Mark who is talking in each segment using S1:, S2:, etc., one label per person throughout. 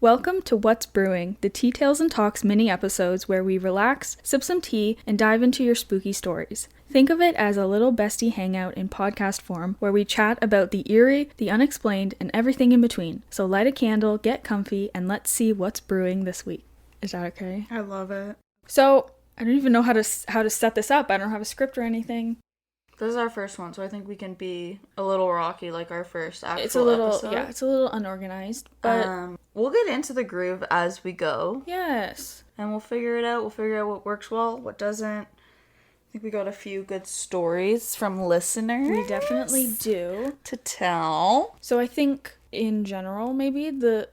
S1: Welcome to What's Brewing, the Tea Tales and Talks mini episodes where we relax, sip some tea, and dive into your spooky stories. Think of it as a little bestie hangout in podcast form where we chat about the eerie, the unexplained, and everything in between. So light a candle, get comfy, and let's see what's brewing this week. Is that okay?
S2: I love it.
S1: So, I don't even know how to set this up. I don't have a script or anything.
S2: This is our first one, so I think we can be a little rocky like our first actual episode.
S1: Yeah, it's a little unorganized, but
S2: we'll get into the groove as we go.
S1: Yes.
S2: And we'll figure it out. We'll figure out what works well, what doesn't. I think we got a few good stories from listeners.
S1: We definitely do.
S2: To tell.
S1: So I think, in general, maybe the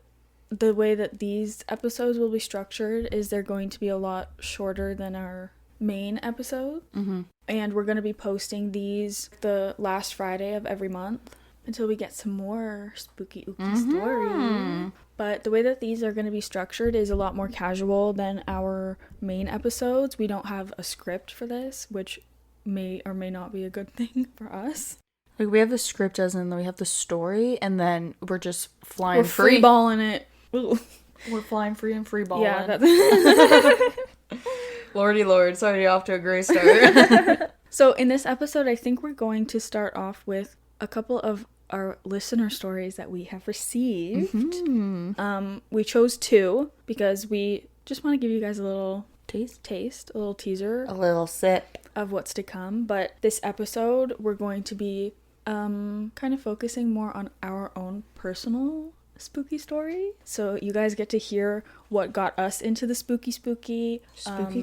S1: way that these episodes will be structured is they're going to be a lot shorter than our main episode.
S2: Mm-hmm.
S1: And we're going to be posting these the last Friday of every month until we get some more spooky stories. But the way that these are going to be structured is a lot more casual than our main episodes. We don't have a script for this, which may or may not be a good thing for us.
S2: Like, we have the script as in we have the story, and then we're just flying
S1: We're free balling it. Ooh.
S2: We're flying free and free balling.
S1: Yeah,
S2: Lordy Lord, it's already off to a great start.
S1: So in this episode, I think we're going to start off with a couple of our listener stories that we have received.
S2: Mm-hmm.
S1: We chose two because we just want to give you guys a little taste, a little teaser,
S2: a little sip
S1: of what's to come. But this episode, we're going to be kind of focusing more on our own personal spooky story, so you guys get to hear what got us into the spooky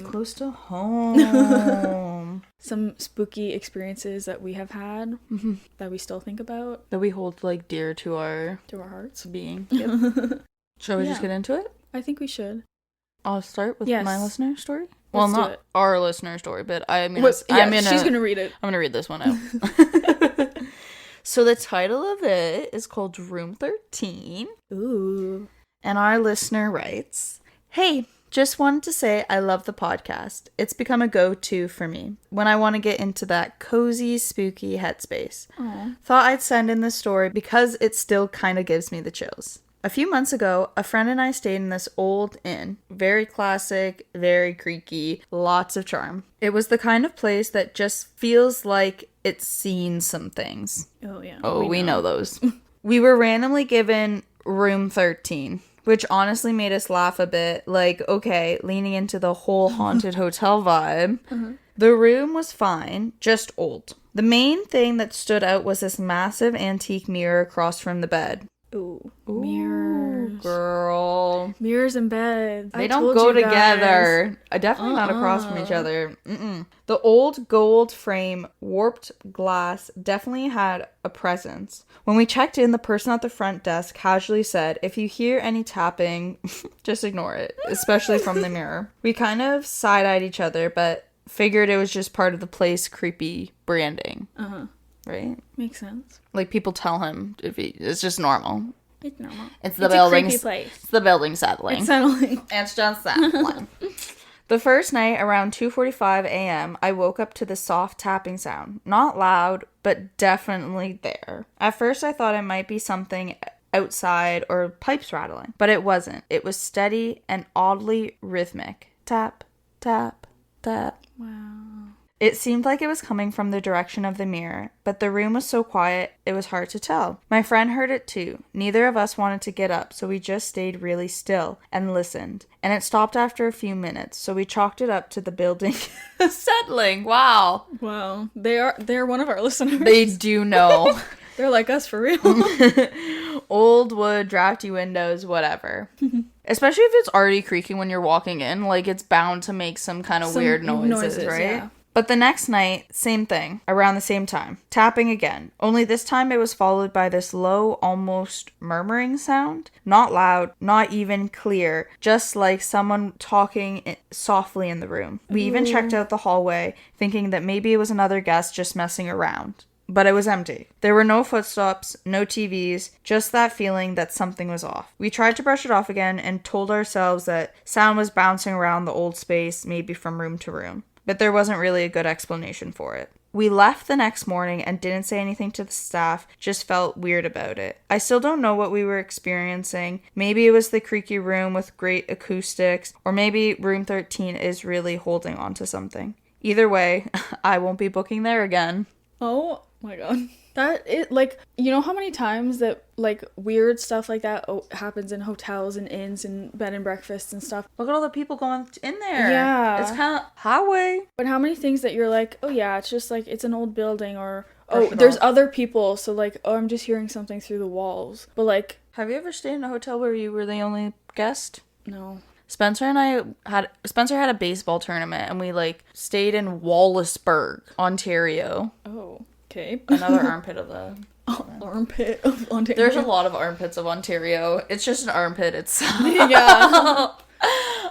S2: close to home.
S1: Some spooky experiences that we have had that we still think about,
S2: that we hold like dear to our
S1: hearts
S2: being. Yep. Shall we just get into it?
S1: I think we should.
S2: I'll start with my listener story.
S1: Let's
S2: not our listener story, but
S1: she's gonna read it.
S2: I'm gonna read this one out. So the title of it is called Room 13.
S1: Ooh.
S2: And our listener writes, "Hey, just wanted to say I love the podcast. It's become a go-to for me when I want to get into that cozy, spooky headspace.
S1: Aww.
S2: Thought I'd send in this story because it still kind of gives me the chills. A few months ago, a friend and I stayed in this old inn. Very classic, very creaky, lots of charm. It was the kind of place that just feels like it's seen some things."
S1: Oh, yeah.
S2: Oh, we know those. "We were randomly given room 13, which honestly made us laugh a bit. Like, okay, leaning into the whole haunted hotel vibe. The room was fine, just old. The main thing that stood out was this massive antique mirror across from the bed.
S1: Ooh, mirrors.
S2: Girl.
S1: Mirrors in bed.
S2: They don't go together. Definitely not across from each other. The old gold frame, warped glass definitely had a presence. When we checked in, the person at the front desk casually said, if you hear any tapping, just ignore it, especially from the mirror. We kind of side-eyed each other, but figured it was just part of the place creepy branding. Right?
S1: Makes sense.
S2: Like, people tell him it's just normal.
S1: It's normal.
S2: It's the building.
S1: A creepy place.
S2: It's the building settling.
S1: It's settling.
S2: It's just settling. The first night, around 2:45 a.m., I woke up to the soft tapping sound. Not loud, but definitely there. At first, I thought it might be something outside or pipes rattling, but it wasn't. It was steady and oddly rhythmic. Tap, tap, tap.
S1: Wow.
S2: It seemed like it was coming from the direction of the mirror, but the room was so quiet, it was hard to tell. My friend heard it too. Neither of us wanted to get up, so we just stayed really still and listened. And it stopped after a few minutes, so we chalked it up to the building settling. Wow.
S1: Wow. They're one of our listeners.
S2: They do know.
S1: They're like us for real.
S2: Old wood, drafty windows, whatever. Especially if it's already creaking when you're walking in, like, it's bound to make some kind of weird noises, right?
S1: Yeah.
S2: But the next night, same thing, around the same time. Tapping again. Only this time it was followed by this low, almost murmuring sound. Not loud, not even clear, just like someone talking softly in the room. We even checked out the hallway, thinking that maybe it was another guest just messing around. But it was empty. There were no footsteps, no TVs, just that feeling that something was off. We tried to brush it off again and told ourselves that sound was bouncing around the old space, maybe from room to room. but there wasn't really a good explanation for it. We left the next morning and didn't say anything to the staff, just felt weird about it. I still don't know what we were experiencing. Maybe it was the creaky room with great acoustics, or maybe room 13 is really holding on to something. Either way, I won't be booking there again.
S1: Oh my god. That is, like, you know how many times that, like, weird stuff like that happens in hotels and inns and bed and breakfasts and stuff?
S2: Look at all the people going in there.
S1: Yeah.
S2: It's kind of highway.
S1: But how many things that you're like, oh yeah, it's just like, it's an old building, or, oh, there's other people, so like, oh, I'm just hearing something through the walls. But like...
S2: Have you ever stayed in a hotel where you were the only guest?
S1: No.
S2: Spencer had a baseball tournament, and we, like, stayed in Wallaceburg, Ontario.
S1: Oh. Okay.
S2: Another armpit of the...
S1: Armpit of Ontario.
S2: There's a lot of armpits of Ontario. It's just an armpit itself.
S1: Yeah.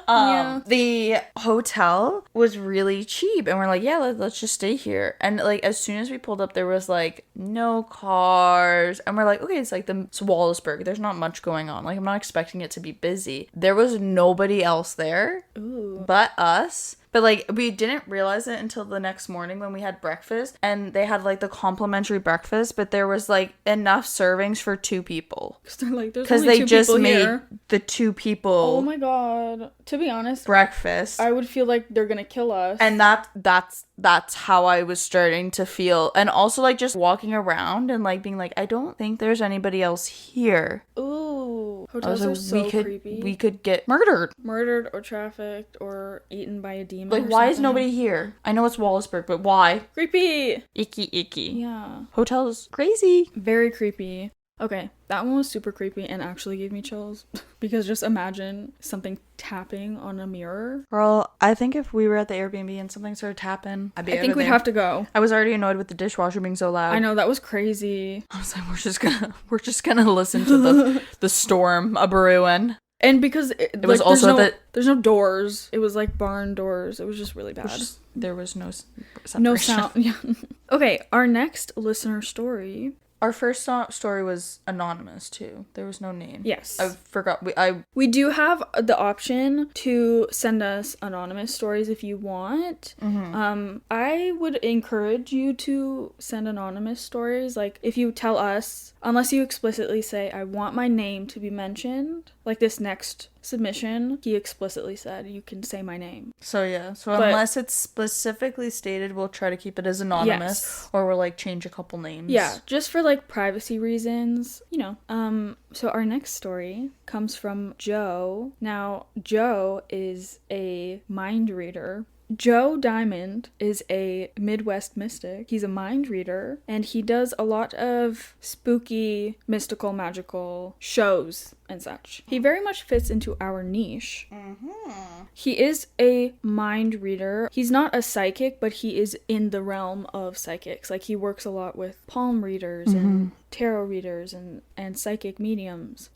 S1: Yeah.
S2: The hotel was really cheap, and we're like, yeah, let's just stay here. And, like, as soon as we pulled up, there was, like, no cars, and we're like, okay, it's like it's Wallaceburg. There's not much going on. Like, I'm not expecting it to be busy. There was nobody else there.
S1: Ooh.
S2: But us. But, like, we didn't realize it until the next morning when we had breakfast. And they had, like, the complimentary breakfast. But there was, like, enough servings for 2 people.
S1: Because they're like, there's
S2: because
S1: only
S2: they
S1: 2
S2: just
S1: people
S2: made
S1: here.
S2: the 2 people.
S1: Oh my god. To be honest,
S2: breakfast.
S1: I would feel like they're gonna kill us.
S2: And that's how I was starting to feel. And also, like, just walking around and, like, being like, I don't think there's anybody else here.
S1: Ooh. Hotels are so creepy.
S2: We could get murdered.
S1: Murdered or trafficked or eaten by a demon.
S2: Like, why is nobody here? I know it's Wallaceburg, but why?
S1: Creepy.
S2: Icky.
S1: Yeah.
S2: Hotels crazy.
S1: Very creepy. Okay, that one was super creepy and actually gave me chills. Because just imagine something tapping on a mirror.
S2: Girl, I think if we were at the Airbnb and something started tapping, I'd be
S1: I think we'd have to go.
S2: I was already annoyed with the dishwasher being so loud.
S1: I know, that was crazy.
S2: I was like, we're just gonna listen to the storm a brewing.
S1: And because it
S2: was
S1: like,
S2: also
S1: there's no doors. It was like barn doors. It was just really bad.
S2: There was no separation.
S1: No sound. Yeah. Okay, our next listener story.
S2: Our first story was anonymous too. There was no name.
S1: Yes.
S2: I forgot.
S1: We do have the option to send us anonymous stories if you want. Mm-hmm. I would encourage you to send anonymous stories. Like, if you tell us, unless you explicitly say, I want my name to be mentioned, like this next submission, he explicitly said, you can say my name.
S2: So yeah. So unless it's specifically stated, we'll try to keep it as anonymous. Yes. Or we'll, like, change a couple names.
S1: Yeah. Just for, like, privacy reasons, you know. So our next story comes from Joe. Now, Joe is a mind reader. Joe Diamond is a Midwest mystic. He's a mind reader, and he does a lot of spooky, mystical, magical shows and such. He very much fits into our niche. Mm-hmm. He is a mind reader. He's not a psychic, but he is in the realm of psychics. Like, he works a lot with palm readers mm-hmm. and tarot readers and psychic mediums.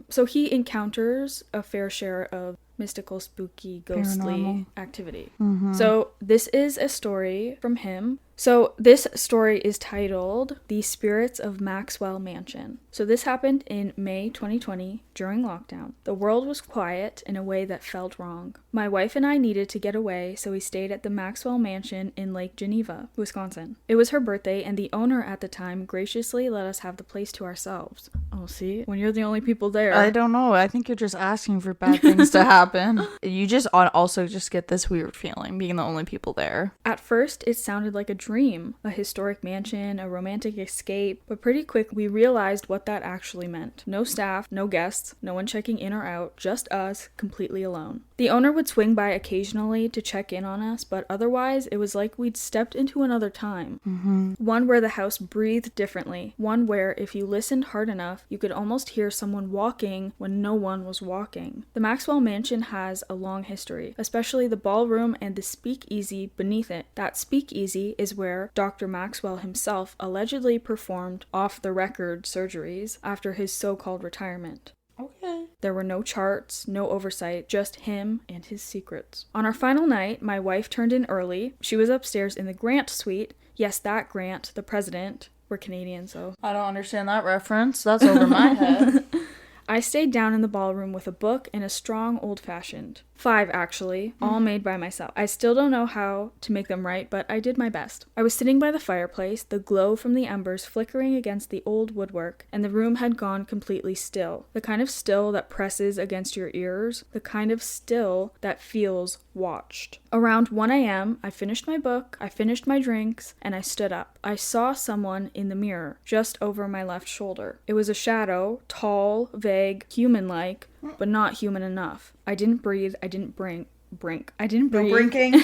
S1: So he encounters a fair share of mystical, spooky, ghostly paranormal activity. Mm-hmm. So this is a story from him. So this story is titled The Spirits of Maxwell Mansion. So this happened in May 2020 during lockdown. The world was quiet in a way that felt wrong. My wife and I needed to get away, so we stayed at the Maxwell Mansion in Lake Geneva, Wisconsin. It was her birthday, and the owner at the time graciously let us have the place to ourselves. Oh, see? When you're the only people there.
S2: I don't know. I think you're just asking for bad things to happen. You just also just get this weird feeling being the only people there.
S1: At first, it sounded like a dream, a historic mansion, a romantic escape, but pretty quick we realized what that actually meant. No staff, no guests, no one checking in or out, just us, completely alone. The owner would swing by occasionally to check in on us, but otherwise it was like we'd stepped into another time. Mm-hmm. One where the house breathed differently. One where, if you listened hard enough, you could almost hear someone walking when no one was walking. The Maxwell Mansion has a long history, especially the ballroom and the speakeasy beneath it. That speakeasy is where Dr. Maxwell himself allegedly performed off-the-record surgeries after his so-called retirement.
S2: Okay.
S1: There were no charts, no oversight, just him and his secrets. On our final night, my wife turned in early. She was upstairs in the Grant suite. Yes, that Grant, the president. We're Canadian, so...
S2: I don't understand that reference. That's over my head.
S1: I stayed down in the ballroom with a book and a strong old-fashioned. 5 actually, all made by myself. I still don't know how to make them right, but I did my best. I was sitting by the fireplace, the glow from the embers flickering against the old woodwork, and the room had gone completely still. The kind of still that presses against your ears, the kind of still that feels watched. Around 1 a.m., I finished my book, I finished my drinks, and I stood up. I saw someone in the mirror, just over my left shoulder. It was a shadow, tall, vague, human-like, but not human enough. I didn't breathe, I didn't brink. I didn't breathe.
S2: No brinking.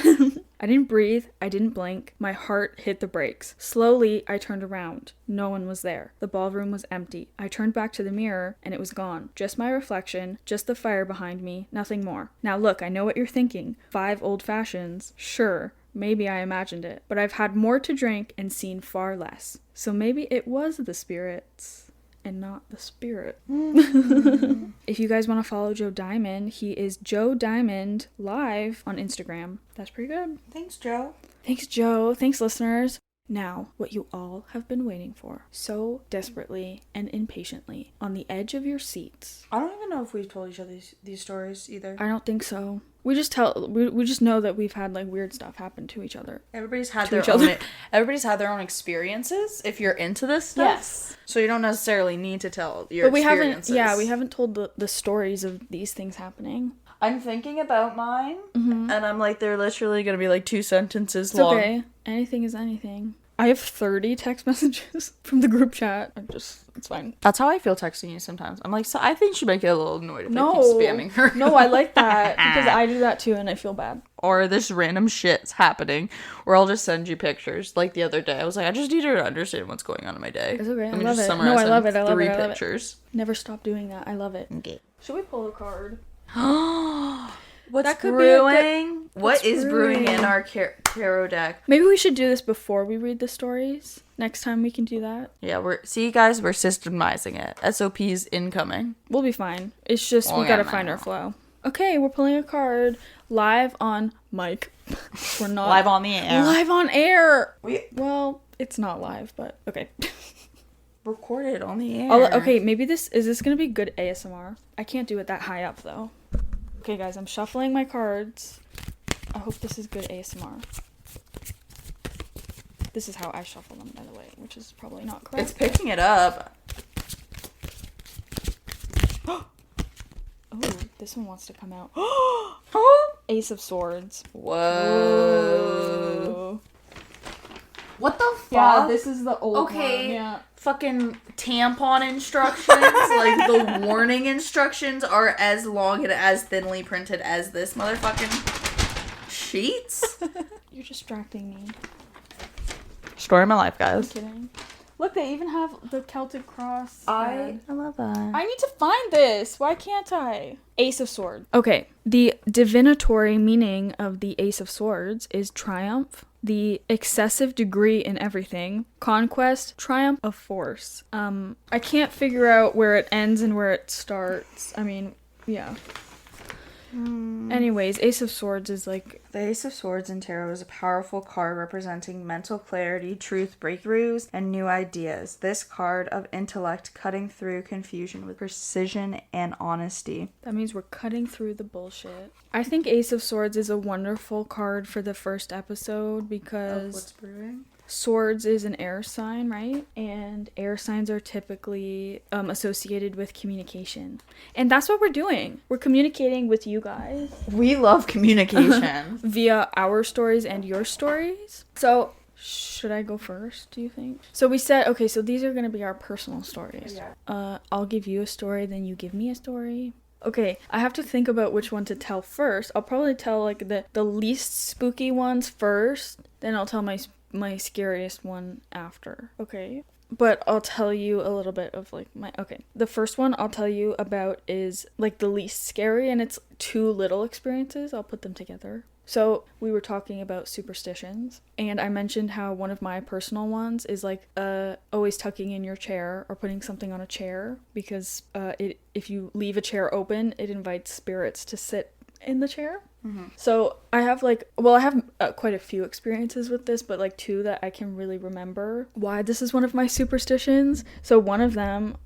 S1: I didn't breathe, I didn't blink. My heart hit the brakes. Slowly, I turned around. No one was there. The ballroom was empty. I turned back to the mirror, and it was gone. Just my reflection, just the fire behind me, nothing more. Now look, I know what you're thinking. 5 old fashions. Sure, maybe I imagined it. But I've had more to drink and seen far less. So maybe it was the spirits. And not the spirit. If you guys want to follow Joe Diamond, he is Joe Diamond live on Instagram. That's pretty good.
S2: Thanks, Joe.
S1: Thanks, Joe. Thanks, listeners. Now, what you all have been waiting for, so desperately and impatiently, on the edge of your seats.
S2: I don't even know if we've told each other these stories either.
S1: I don't think so. We just know that we've had like weird stuff happen to each other.
S2: Everybody's had their own experiences if you're into this stuff.
S1: Yes.
S2: So you don't necessarily need to tell your experiences.
S1: We haven't told the stories of these things happening.
S2: I'm thinking about mine, and I'm like, they're literally going to be like 2 sentences long.
S1: Okay. Anything is anything. I have 30 text messages from the group chat. It's fine.
S2: That's how I feel texting you sometimes. I'm like, so I think she might get a little annoyed if I keep spamming her.
S1: No, I like that because I do that too and I feel bad.
S2: Or this random shit's happening where I'll just send you pictures. Like the other day, I was like, I just need her to understand what's going on in my day.
S1: It's okay.
S2: Let me
S1: I love
S2: just
S1: it.
S2: summarize
S1: No, I love it.
S2: in
S1: I love
S2: three
S1: it. I love
S2: pictures.
S1: it. Never stop doing that. I love it.
S2: Okay.
S1: Should we pull a card?
S2: What's
S1: that could
S2: brewing?
S1: What's
S2: What is brewing in our tarot deck?
S1: Maybe we should do this before we read the stories. Next time we can do that.
S2: Yeah, we're systemizing it. SOP's incoming.
S1: We'll be fine. It's just we gotta find our flow. Okay, we're pulling a card live on mic. We're not
S2: live on the air.
S1: Live on air. Well, it's not live, but okay.
S2: Recorded on the air.
S1: Okay, maybe is this gonna be good ASMR? I can't do it that high up though. Okay, guys, I'm shuffling my cards. I hope this is good ASMR. This is how I shuffle them, by the way, which is probably not correct.
S2: It's picking it up.
S1: Oh, this one wants to come out. Ace of Swords.
S2: Whoa. What the fuck?
S1: Yeah, this is the old one. Yeah.
S2: Fucking tampon instructions, like the warning instructions are as long and as thinly printed as this motherfucking sheets.
S1: You're distracting me.
S2: Story of my life, guys.
S1: I'm kidding. Look, they even have the Celtic cross.
S2: I love that.
S1: I need to find this. Why can't I? Ace of Swords. Okay, the divinatory meaning of the Ace of Swords is triumph, the excessive degree in everything, conquest, triumph of force. I can't figure out where it ends and where it starts. I mean, yeah. Anyways, Ace of Swords is like...
S2: The Ace of Swords in tarot is a powerful card representing mental clarity, truth, breakthroughs, and new ideas. This card of intellect cutting through confusion with precision and honesty.
S1: That means we're cutting through the bullshit. I think Ace of Swords is a wonderful card for the first episode because...
S2: What's brewing?
S1: Swords is an air sign, right? And air signs are typically associated with communication. And that's what we're doing. We're communicating with you guys.
S2: We love communication.
S1: Via our stories and your stories. So, should I go first, do you think? So we said, okay, so these are going to be our personal stories. Yeah. I'll give you a story, then you give me a story. Okay, I have to think about which one to tell first. I'll probably tell like the least spooky ones first. Then I'll tell my scariest one after. Okay. But I'll tell you a little bit of like the first one I'll tell you about is like the least scary, and it's 2 little experiences. I'll put them together. So we were talking about superstitions, and I mentioned how one of my personal ones is like always tucking in your chair or putting something on a chair because if you leave a chair open, it invites spirits to sit in the chair. Mm-hmm. So I have quite a few experiences with this, but like 2 that I can really remember why this is one of my superstitions. So one of them,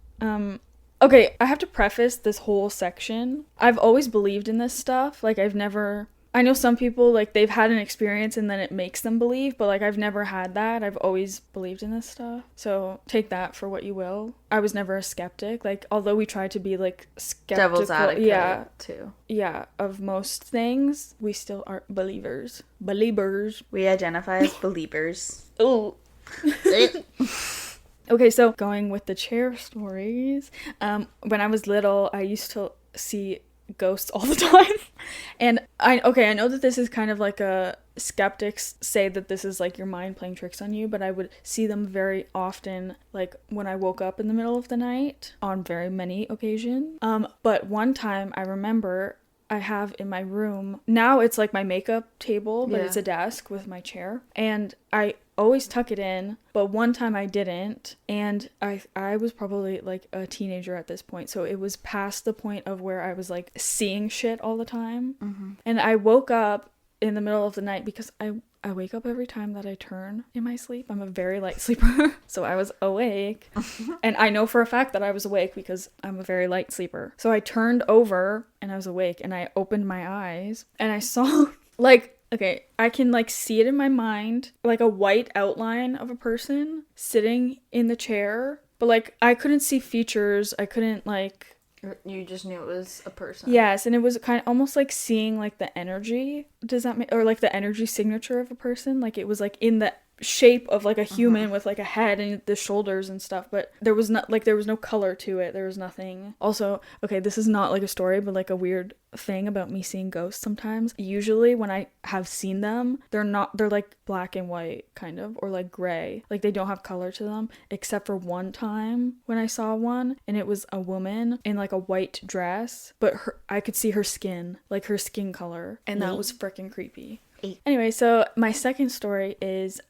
S1: Okay, I have to preface this whole section. I've always believed in this stuff. Like, I know some people, like, they've had an experience and then it makes them believe, but, like, I've never had that. I've always believed in this stuff. So take that for what you will. I was never a skeptic. Like, although we try to be, like, skeptical.
S2: Devil's advocate, too.
S1: Yeah, of most things, we still are believers. Believers.
S2: We identify as believers.
S1: Ooh. Okay, so going with the chair stories, when I was little, I used to see ghosts all the time. And I know that this is kind of like a skeptics say that this is like your mind playing tricks on you, but I would see them very often, like when I woke up in the middle of the night on very many occasions. But one time I remember I have in my room, now it's like my makeup table, but it's a desk with my chair, and I always tuck it in, but one time I didn't, and I was probably like a teenager at this point, so it was past the point of where I was like seeing shit all the time. And I woke up in the middle of the night because I wake up every time that I turn in my sleep. I'm a very light sleeper. So I was awake. And I know for a fact that I was awake because I'm a very light sleeper. So I turned over and I was awake and I opened my eyes and I saw like, okay, I can like see it in my mind, like a white outline of a person sitting in the chair. But like I couldn't see features. I couldn't like...
S2: You just knew it was a person.
S1: Yes, and it was kind of almost like seeing like the energy. Does that make... or like the energy signature of a person? Like it was like in the shape of like a human with like a head and the shoulders and stuff, but there was no color to it. There was nothing. Also, okay, this is not like a story, but like a weird thing about me seeing ghosts sometimes. Usually when I have seen them, they're like black and white kind of, or like gray. Like they don't have color to them, except for one time when I saw one and it was a woman in like a white dress, but I could see her skin, like her skin color, and that was freaking creepy. Anyway, so my second story is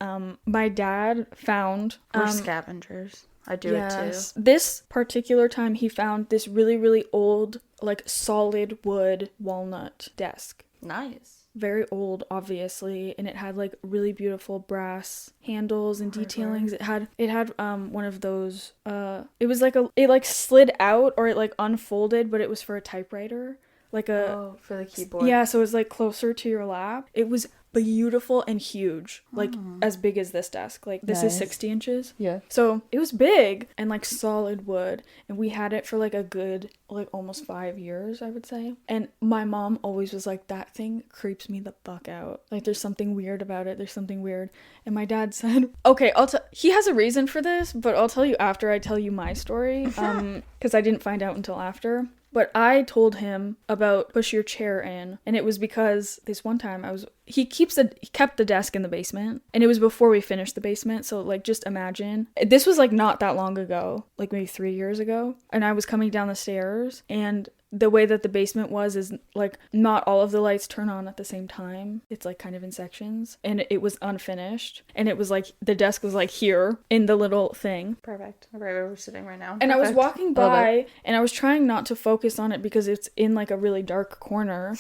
S1: my dad found...
S2: We're scavengers. I do it too.
S1: This particular time he found this really, really old, like solid wood walnut desk.
S2: Nice.
S1: Very old, obviously, and it had like really beautiful brass handles and detailings. It had one of those it was like it like slid out or it like unfolded, but it was for a typewriter. Like
S2: for the keyboard.
S1: Yeah, so it was like closer to your lap. It was beautiful and huge, like as big as this desk. Like this is 60 inches.
S2: Yeah.
S1: So it was big and like solid wood, and we had it for like a good like almost 5 years, I would say. And my mom always was like, that thing creeps me the fuck out. Like there's something weird about it. There's something weird. And my dad said, okay, he has a reason for this, but I'll tell you after I tell you my story, because I didn't find out until after. But I told him about push your chair in, and it was because this one time he kept the desk in the basement, and it was before we finished the basement. So like just imagine, this was like not that long ago, like maybe 3 years ago, and I was coming down the stairs, and the way that the basement is like not all of the lights turn on at the same time. It's like kind of in sections, and it was unfinished, and it was like the desk was like here in the little thing.
S2: Perfect. Right where we're sitting right now.
S1: And I was walking by and I was trying not to focus on it because it's in like a really dark corner.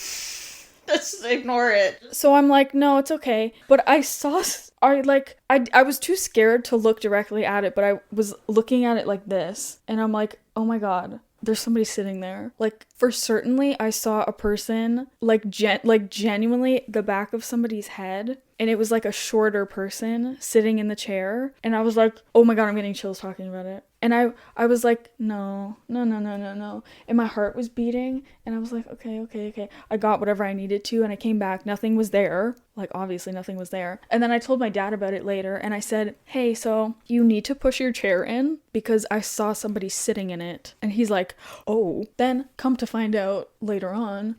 S2: Just ignore it.
S1: So I'm like, no, it's okay. But I was too scared to look directly at it, but I was looking at it like this, and I'm like, oh my god, there's somebody sitting there. Like, for certainly, I saw a person, like genuinely the back of somebody's head, and it was like a shorter person sitting in the chair, and I was like, oh my god, I'm getting chills talking about it. And I was like, no. And my heart was beating, and I was like, okay. I got whatever I needed to, and I came back. Nothing was there. Like, obviously nothing was there. And then I told my dad about it later, and I said, hey, so you need to push your chair in because I saw somebody sitting in it. And he's like, oh. Then, come to find out later on,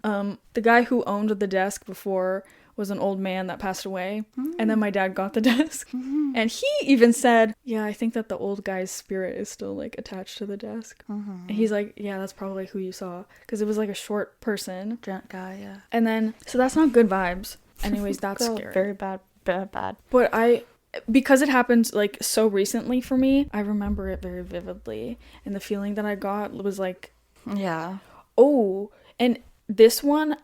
S1: the guy who owned the desk before was an old man that passed away. And then my dad got the desk. And he even said, yeah, I think that the old guy's spirit is still like attached to the desk. And he's like, yeah, that's probably who you saw. Because it was like a short person.
S2: Giant guy, yeah.
S1: And then, so that's not good vibes. Anyways, that's scary.
S2: Very bad.
S1: But because it happened like so recently for me, I remember it very vividly. And the feeling that I got was like,
S2: yeah.
S1: Oh, and this one,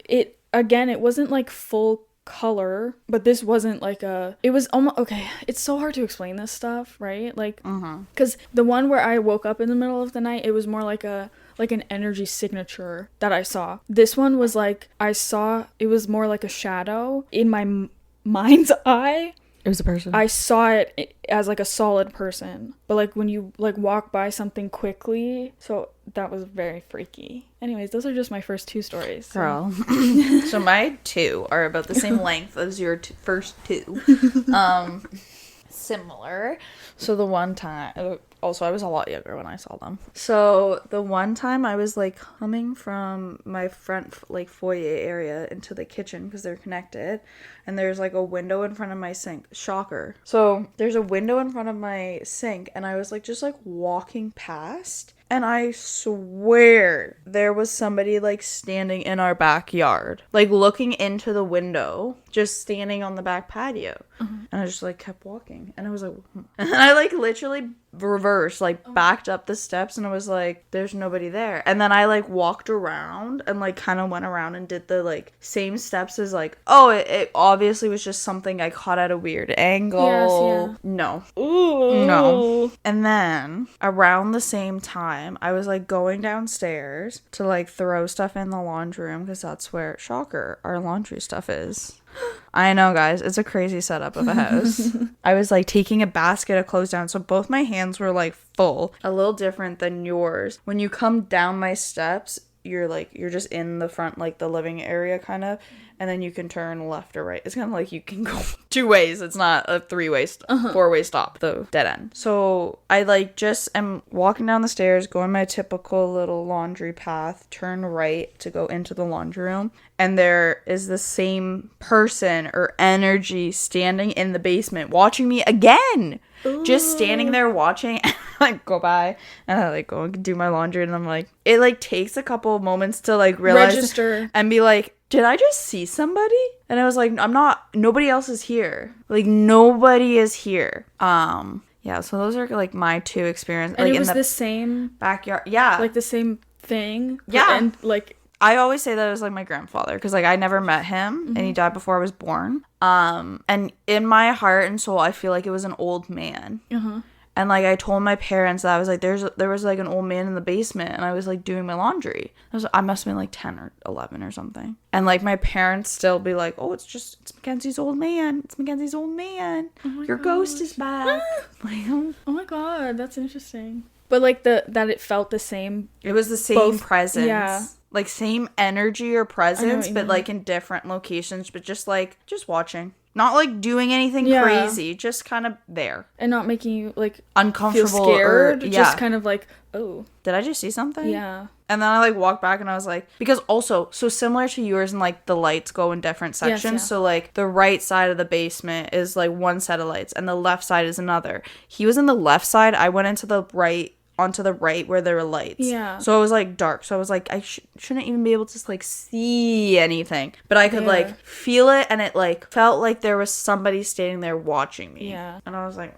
S1: it wasn't like full color, but this wasn't like it was almost, okay, it's so hard to explain this stuff, right? Like, because the one where I woke up in the middle of the night, it was more like an energy signature that I saw. This one was like, it was more like a shadow in my mind's eye.
S2: It was a person.
S1: I saw it as like a solid person, but like when you like walk by something quickly, so that was very freaky. Anyways, those are just my first 2 stories. So.
S2: Girl. So my 2 are about the same length as your first 2. Similar. So the one time, also I was a lot younger when I saw them. So the one time I was like coming from my front like foyer area into the kitchen because they're connected, and there's like a window in front of my sink. Shocker. So there's a window in front of my sink, and I was like just like walking past, and I swear there was somebody like standing in our backyard, like looking into the window, just standing on the back patio. And I just like kept walking, and I was like, and I like literally reversed, like backed up the steps, and I was like, there's nobody there. And then I like walked around and like kind of went around and did the like same steps as like, oh, it obviously was just something I caught at a weird angle.
S1: Yes, yeah.
S2: No.
S1: Ooh.
S2: No. And then around the same time, I was like going downstairs to like throw stuff in the laundry room because that's where, shocker, our laundry stuff is. I know, guys, it's a crazy setup of a house. I was like taking a basket of clothes down, so both my hands were like full. A little different than yours. When you come down my steps, you're just in the front, like the living area kind of, and then you can turn left or right. It's kind of like you can go 2 ways. It's not a 3-way 4-way stop, the dead end. So I like just am walking down the stairs, going my typical little laundry path, turn right to go into the laundry room, and there is the same person or energy standing in the basement watching me again. Ooh. Just standing there watching, and I like go by and I like go and do my laundry, and I'm like, it like takes a couple of moments to like realize
S1: register
S2: and be like, did I just see somebody? And I was like, nobody else is here. Like nobody is here. Yeah, so those are like my 2 experiences.
S1: And
S2: like
S1: it was
S2: in the
S1: same
S2: backyard. Yeah.
S1: like the same thing.
S2: Yeah.
S1: And like
S2: I always say that it was like my grandfather because like I never met him and he died before I was born. And in my heart and soul, I feel like it was an old man. And like I told my parents that I was like, there was like an old man in the basement, and I was like doing my laundry. I must have been like 10 or 11 or something. And like my parents still be like, oh, it's Mackenzie's old man. It's Mackenzie's old man. Oh your gosh. Ghost is back. Like,
S1: oh my god, that's interesting. But like that it felt the same.
S2: It was the same presence.
S1: Yeah.
S2: Like same energy or presence, but like in different locations, but just watching. Not like doing anything crazy, just kind of there.
S1: And not making you like
S2: uncomfortable,
S1: feel scared,
S2: or,
S1: just kind of like, oh.
S2: Did I just see something?
S1: Yeah.
S2: And then I like walked back and I was like, because also, so similar to yours, and like the lights go in different sections. Yes, yeah. So like the right side of the basement is like one set of lights and the left side is another. He was in the left side. I went into the right, onto the right where there were lights.
S1: Yeah.
S2: So it was like dark. So I was like, I shouldn't even be able to like see anything. But I could like feel it, and it like felt like there was somebody standing there watching me.
S1: Yeah.
S2: And I was like,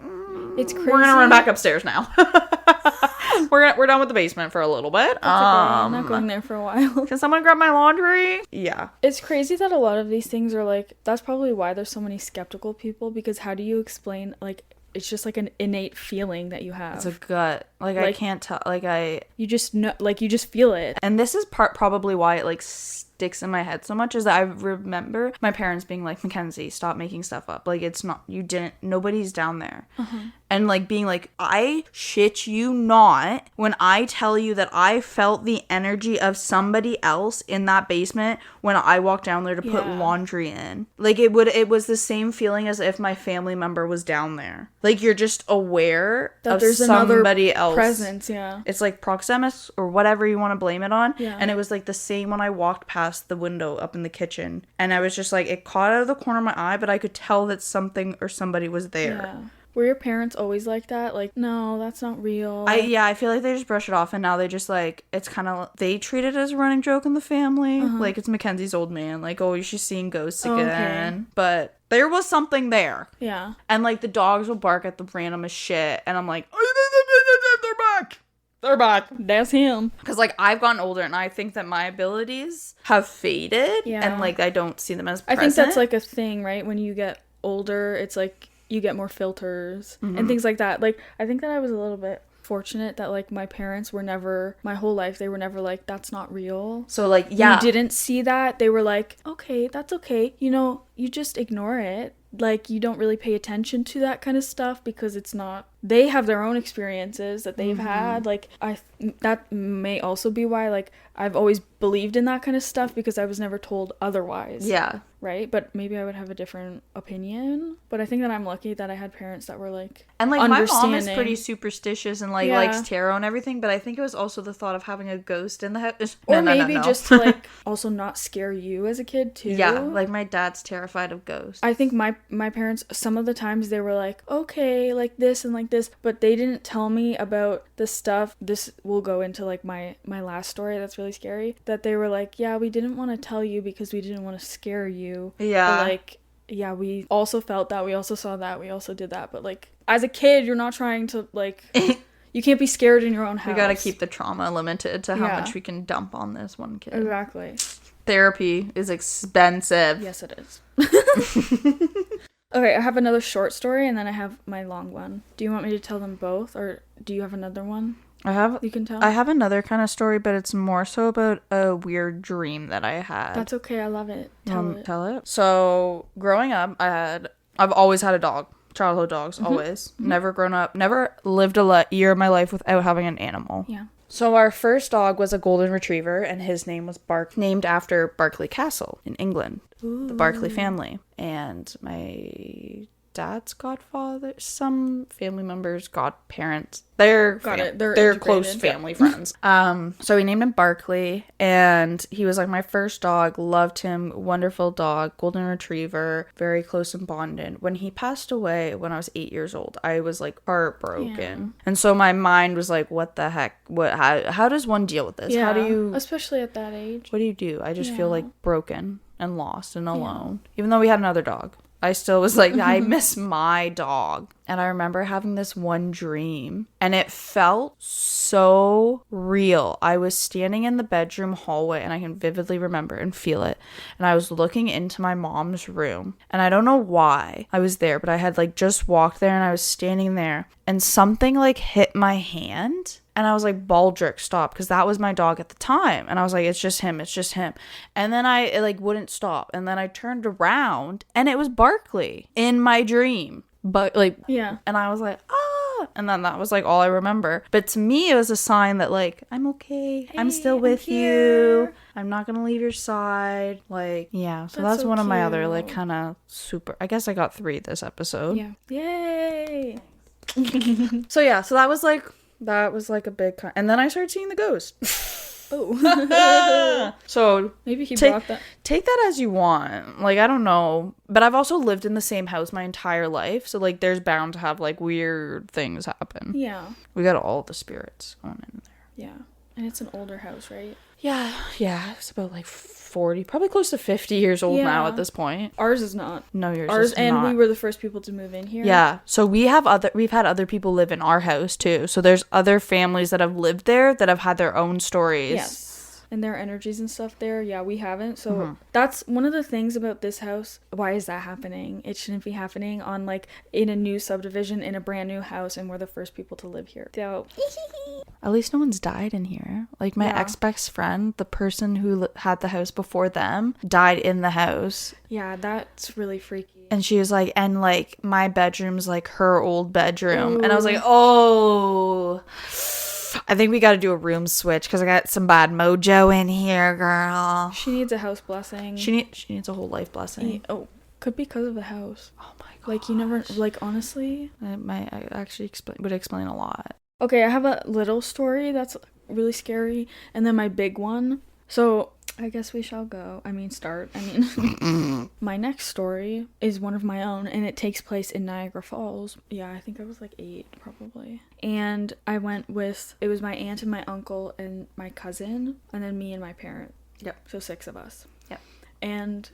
S1: it's crazy.
S2: We're gonna run back upstairs now. We're done with the basement for a little bit.
S1: Okay. I'm not going there for a while.
S2: Can someone grab my laundry? Yeah.
S1: It's crazy that a lot of these things are like, that's probably why there's so many skeptical people, because how do you explain, like, it's just like an innate feeling that you have.
S2: It's a gut. Like I can't tell. Like
S1: you just know. Like you just feel it.
S2: And this is probably why it like sticks in my head so much, is that I remember my parents being like, Mackenzie, stop making stuff up. Like it's not. Nobody's down there. And like being like, I shit you not when I tell you that I felt the energy of somebody else in that basement when I walked down there to put laundry in. Like it was the same feeling as if my family member was down there. Like you're just aware that of there's somebody else
S1: presence. Yeah,
S2: it's like proxemics or whatever you want to blame it on.
S1: Yeah.
S2: And it was like the same when I walked past the window up in the kitchen, and I was just like, it caught out of the corner of my eye, but I could tell that something or somebody was there.
S1: Yeah. Were your parents always like that? Like, no, that's not real.
S2: I feel like they just brush it off, and now they just like, it's kind of, they treat it as a running joke in the family. Like it's Mackenzie's old man. Like, oh, she's seeing ghosts again. Okay. But there was something there.
S1: Yeah.
S2: And like the dogs will bark at the randomest shit, and I'm like, they're back. they're back.
S1: That's him.
S2: Because, like, I've gotten older and I think that my abilities have faded.
S1: Yeah.
S2: And, like, I don't see them as
S1: I
S2: present.
S1: think that's, like, a thing, right? When you get older, it's, like, you get more filters and things like that. Like, I think that I was a little bit fortunate that, like, my parents were never, my whole life, they were never like, that's not real.
S2: So, like, yeah.
S1: You didn't see that. They were like, okay, that's okay. You know, you just ignore it. Like, you don't really pay attention to that kind of stuff because it's not, they have their own experiences that they've had. Like, that may also be why, like, I've always believed in that kind of stuff because I was never told otherwise.
S2: Yeah.
S1: Right? But maybe I would have a different opinion. But I think that I'm lucky that I had parents that were, like,
S2: and, like, my mom is
S1: understanding.
S2: pretty superstitious and, like,
S1: Yeah.
S2: likes tarot and everything, but I think it was also the thought of having a ghost in the house.
S1: Or maybe just to, like, also not scare you as a kid, too.
S2: Yeah, like, my dad's terrified of ghosts.
S1: I think my parents, some of the times they were like, okay, like this and like this, but they didn't tell me about the stuff. This will go into, like, my last story that's really scary. That they were like, yeah, we didn't want to tell you because we didn't want to scare you.
S2: Yeah.
S1: But, like, yeah, we also felt that. We also saw that. We also did that. But, like, as a kid, you're not trying to, like... You can't be scared in your own house.
S2: We gotta keep the trauma limited to how
S1: Yeah.
S2: much we can dump on this one kid.
S1: Exactly.
S2: Therapy is expensive.
S1: Yes, it is. Okay, I have another short story and then I have my long one. Do you want me to tell them both or do you have another one you can tell?
S2: I have another kind of story, but it's more so about a weird dream that I had.
S1: That's okay, I love it.
S2: Tell it. So, growing up, I've always had a dog. Childhood dogs, always. Never grown up, never lived a year of my life without having an animal.
S1: Yeah.
S2: So our first dog was a golden retriever, and his name was Bark, named after Berkeley Castle in England, the Berkeley family. And my dad's godfather, some family members, godparents, they're close
S1: integrated.
S2: family friends. So we named him Barkley, and he was like my first dog. Loved him, wonderful dog, golden retriever, very close and bonded. When he passed away when I was 8 years old, I was like heartbroken, and so my mind was like, "What the heck? How does one deal with this?
S1: Yeah,
S2: How do you,
S1: especially at that age?
S2: what do you do?" I just feel like broken and lost and alone, even though we had another dog. I still was like, I miss my dog. And I remember having this one dream, and it felt so real. I was standing in the bedroom hallway, and I can vividly remember and feel it. And I was looking into my mom's room, and I don't know why I was there, but I had like just walked there, and I was standing there, and something like hit my hand. And I was like, Baldrick, stop, because that was my dog at the time. And I was like, it's just him. And then it like wouldn't stop. And then I turned around, and it was Barkley in my dream. But like,
S1: Yeah.
S2: And I was like, ah. And then that was like all I remember. But to me, it was a sign that like, I'm okay. I'm still with you. I'm not going to leave your side. Like, yeah. So that's
S1: so
S2: one of my other like
S1: cute.
S2: kind of super, I guess I got 3 this episode.
S1: Yeah. Yay.
S2: So yeah, so that was like a big and then I started seeing the ghost.
S1: Oh.
S2: So
S1: Maybe he brought that.
S2: take that as you want. Like, I don't know, but I've also lived in the same house my entire life, so like there's bound to have like weird things happen.
S1: Yeah.
S2: We got all the spirits going in there.
S1: Yeah. And it's an older house, right?
S2: Yeah, it's about like 40, probably close to 50 years old now at this point.
S1: Ours is not.
S2: No, yours
S1: Ours,
S2: is
S1: and
S2: not.
S1: we were the first people to move in here.
S2: Yeah, so we've had other people live in our house too. So there's other families that have lived there that have had their own stories.
S1: Yes. And their energies and stuff there. Yeah, we haven't. So that's one of the things about this house. Why is that happening? It shouldn't be happening on like in a new subdivision in a brand new house, and we're the first people to live here. So
S2: At least no one's died in here. Like my ex-best friend, the person who had the house before them, died in the house.
S1: yeah, that's really freaky.
S2: And she was like, and like my bedroom's like her old bedroom. Ooh. And I was like, oh, I think we got to do a room switch because I got some bad mojo in here, girl.
S1: She needs a house blessing.
S2: She needs a whole life blessing.
S1: Could be because of the house.
S2: Oh my god.
S1: Like you never, like honestly.
S2: I actually would explain a lot.
S1: Okay, I have a little story that's really scary, and then my big one. So I guess we shall go. Start. My next story is one of my own, and it takes place in Niagara Falls. Yeah, I think I was like 8, probably. And I went it was my aunt and my uncle and my cousin, and then me and my parent.
S2: Yep.
S1: So 6 of us.
S2: Yep.
S1: And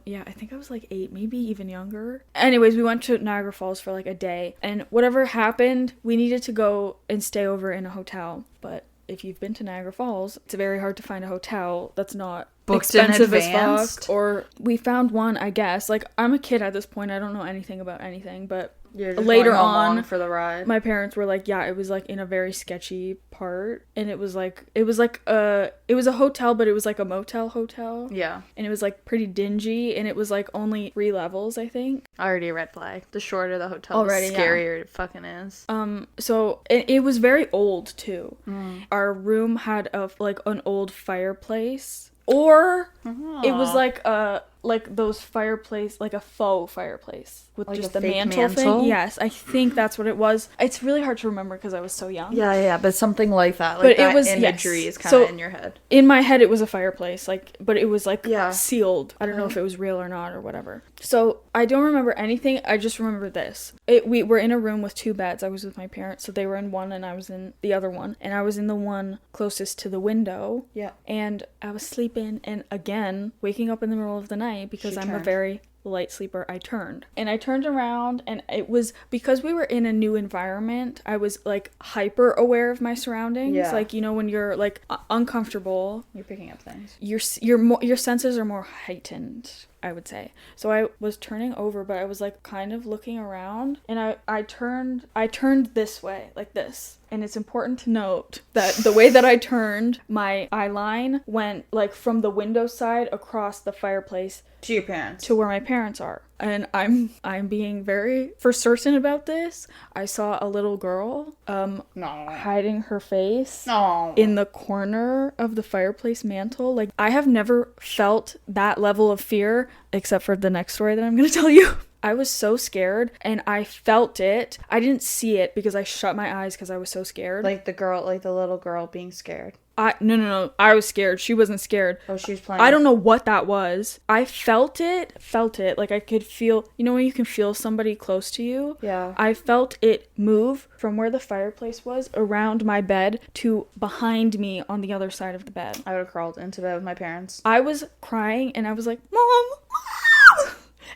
S1: yeah, I think I was like 8, maybe even younger. Anyways, we went to Niagara Falls for like a day, and whatever happened, we needed to go and stay over in a hotel. But if you've been to Niagara Falls, it's very hard to find a hotel that's not
S2: booked in
S1: expensive as
S2: advance.
S1: fuck. Or we found one, I guess. Like, I'm a kid at this point, I don't know anything about anything, but
S2: You're just
S1: later
S2: going along
S1: on
S2: for the ride.
S1: my parents were like, yeah, it was like in a very sketchy part, and it was a hotel, but it was like a motel hotel.
S2: Yeah.
S1: And it was like pretty dingy, and it was like only 3 levels, I think.
S2: Already a red flag. The shorter the hotel,
S1: Already,
S2: the scarier it fucking is.
S1: So it was very old too. Our room had an old fireplace, or it was like those fireplace, like a faux fireplace with
S2: like
S1: just
S2: a
S1: the
S2: fake
S1: mantle thing. Yes, I think that's what it was. It's really hard to remember because I was so young.
S2: Yeah, but something like that. Like
S1: But
S2: that
S1: it was
S2: imagery
S1: yes.
S2: is kind
S1: So
S2: of in your head.
S1: in my head, it was a fireplace, but it was
S2: Yeah.
S1: sealed. I don't know if it was real or not or whatever. So I don't remember anything. I just remember this. We were in a room with 2 beds. I was with my parents, so they were in one and I was in the other one, and I was in the one closest to the window.
S2: Yeah.
S1: And I was sleeping, and again waking up in the middle of the night because I'm a
S2: turned.
S1: very light sleeper. I turned around, and it was because we were in a new environment. I was like hyper aware of my surroundings.
S2: Yeah.
S1: Like, you know, when you're like uncomfortable,
S2: You're picking up things.
S1: your senses are more heightened, I would say. So I was turning over, but I was like kind of looking around, and I turned this way, like this. And it's important to note that the way that I turned, my eye line went like from the window side across the fireplace
S2: To your parents.
S1: to where my parents are. And I'm being very for certain about this. I saw a little girl
S2: No.
S1: hiding her face
S2: No.
S1: in the corner of the fireplace mantle. Like, I have never felt that level of fear except for the next story that I'm going to tell you. I was so scared, and I felt it. I didn't see it because I shut my eyes because I was so scared.
S2: Like the little girl being scared.
S1: No. I was scared. She wasn't scared.
S2: Oh, she was playing.
S1: I don't know what that was. I felt it. Like, I could feel, you know when you can feel somebody close to you?
S2: Yeah.
S1: I felt it move from where the fireplace was around my bed to behind me on the other side of the bed.
S2: I would have crawled into bed with my parents.
S1: I was crying, and I was like, Mom!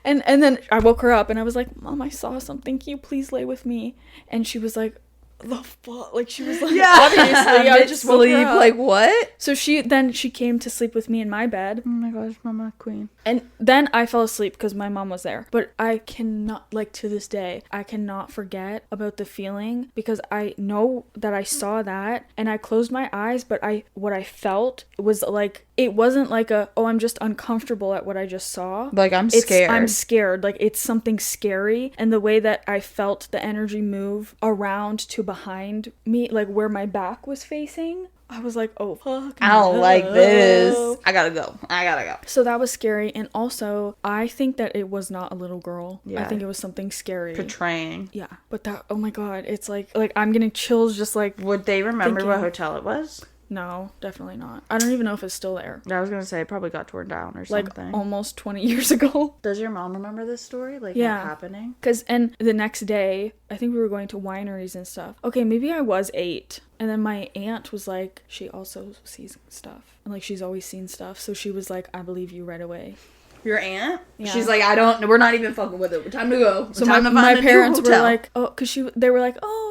S1: And then I woke her up, and I was like, Mom, I saw something. Can you please lay with me? And she was like, the fuck? Like, she was like, obviously, I just woke her up.
S2: Like, what?
S1: So she came to sleep with me in my bed.
S2: Oh my gosh, Mama Queen.
S1: And then I fell asleep because my mom was there. But I cannot, like, to this day, I cannot forget about the feeling, because I know that I saw that, and I closed my eyes, but what I felt was like, it wasn't like I'm just uncomfortable at what I just saw.
S2: Like, I'm scared.
S1: I'm scared. Like, it's something scary. And the way that I felt the energy move around to behind me, like where my back was facing, I was like, oh, fuck.
S2: I don't like this. I gotta go.
S1: So that was scary. And also, I think that it was not a little girl.
S2: Yeah.
S1: I think it was something scary.
S2: Portraying.
S1: Yeah. But that, oh my God, it's like I'm getting chills just like.
S2: Would they remember what hotel it was?
S1: No, definitely not. I don't even know if it's still there.
S2: I was gonna say it probably got torn down or
S1: Like,
S2: something.
S1: almost 20 years ago.
S2: Does your mom remember this story? Like,
S1: Yeah.
S2: that happening?
S1: And the next day, I think we were going to wineries and stuff. Okay, maybe I was 8. And then my aunt was like, she also sees stuff. And like, she's always seen stuff. So she was like, I believe you right away.
S2: Your aunt?
S1: Yeah.
S2: She's like, we're not even fucking with it. Time to go.
S1: So
S2: Time to find
S1: my
S2: a new
S1: parents were
S2: hotel.
S1: like, oh, because they were like, oh,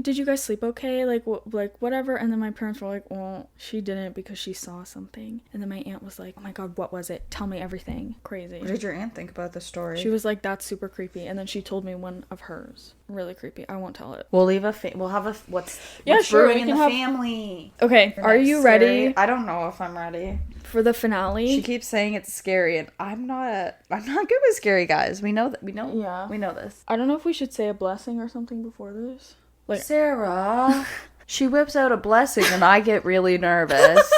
S1: did you guys sleep okay? Like, whatever. And then my parents were like, well, she didn't because she saw something. And then my aunt was like, oh my God, what was it? Tell me everything. Crazy.
S2: What did your aunt think about the story?
S1: She was like, that's super creepy. And then she told me one of hers. Really creepy. I won't tell it.
S2: We'll have what's
S1: sure,
S2: brewing
S1: we
S2: in
S1: can
S2: the
S1: have-
S2: family.
S1: Okay,
S2: The
S1: are
S2: next
S1: you
S2: scary-
S1: ready
S2: I don't know if I'm ready.
S1: for the finale?
S2: She keeps saying it's scary, and I'm not good with scary guys. We know that.
S1: Yeah.
S2: We know this.
S1: I don't know if we should say a blessing or something before this. Like,
S2: Sarah, she whips out a blessing, and I get really nervous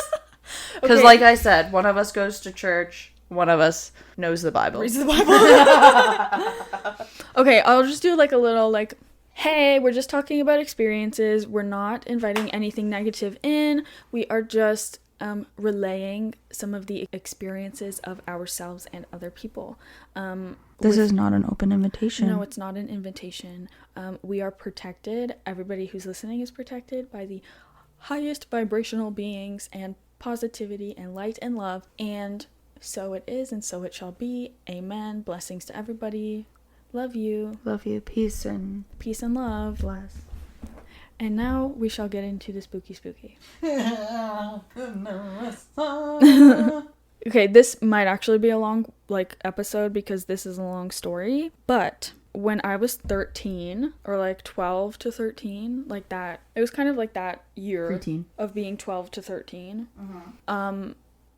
S2: because,
S1: Okay.
S2: like I said, one of us goes to church, one of us knows the Bible.
S1: reads the Bible. Okay, I'll just do like a little like, hey, we're just talking about experiences. We're not inviting anything negative in. We are just relaying some of the experiences of ourselves and other people.
S2: This is not an open invitation.
S1: No, it's not an invitation. We are protected. Everybody who's listening is protected by the highest vibrational beings and positivity and light and love. And So it is, and so it shall be. Amen. Blessings to everybody. Love you.
S2: Love you. Peace and
S1: love.
S2: bless.
S1: And now we shall get into the spooky. Okay, this might actually be a long, episode because this is a long story. But when I was 13, or 12 to 13, like that, it was kind of like that year
S2: Preteen.
S1: of being 12 to 13.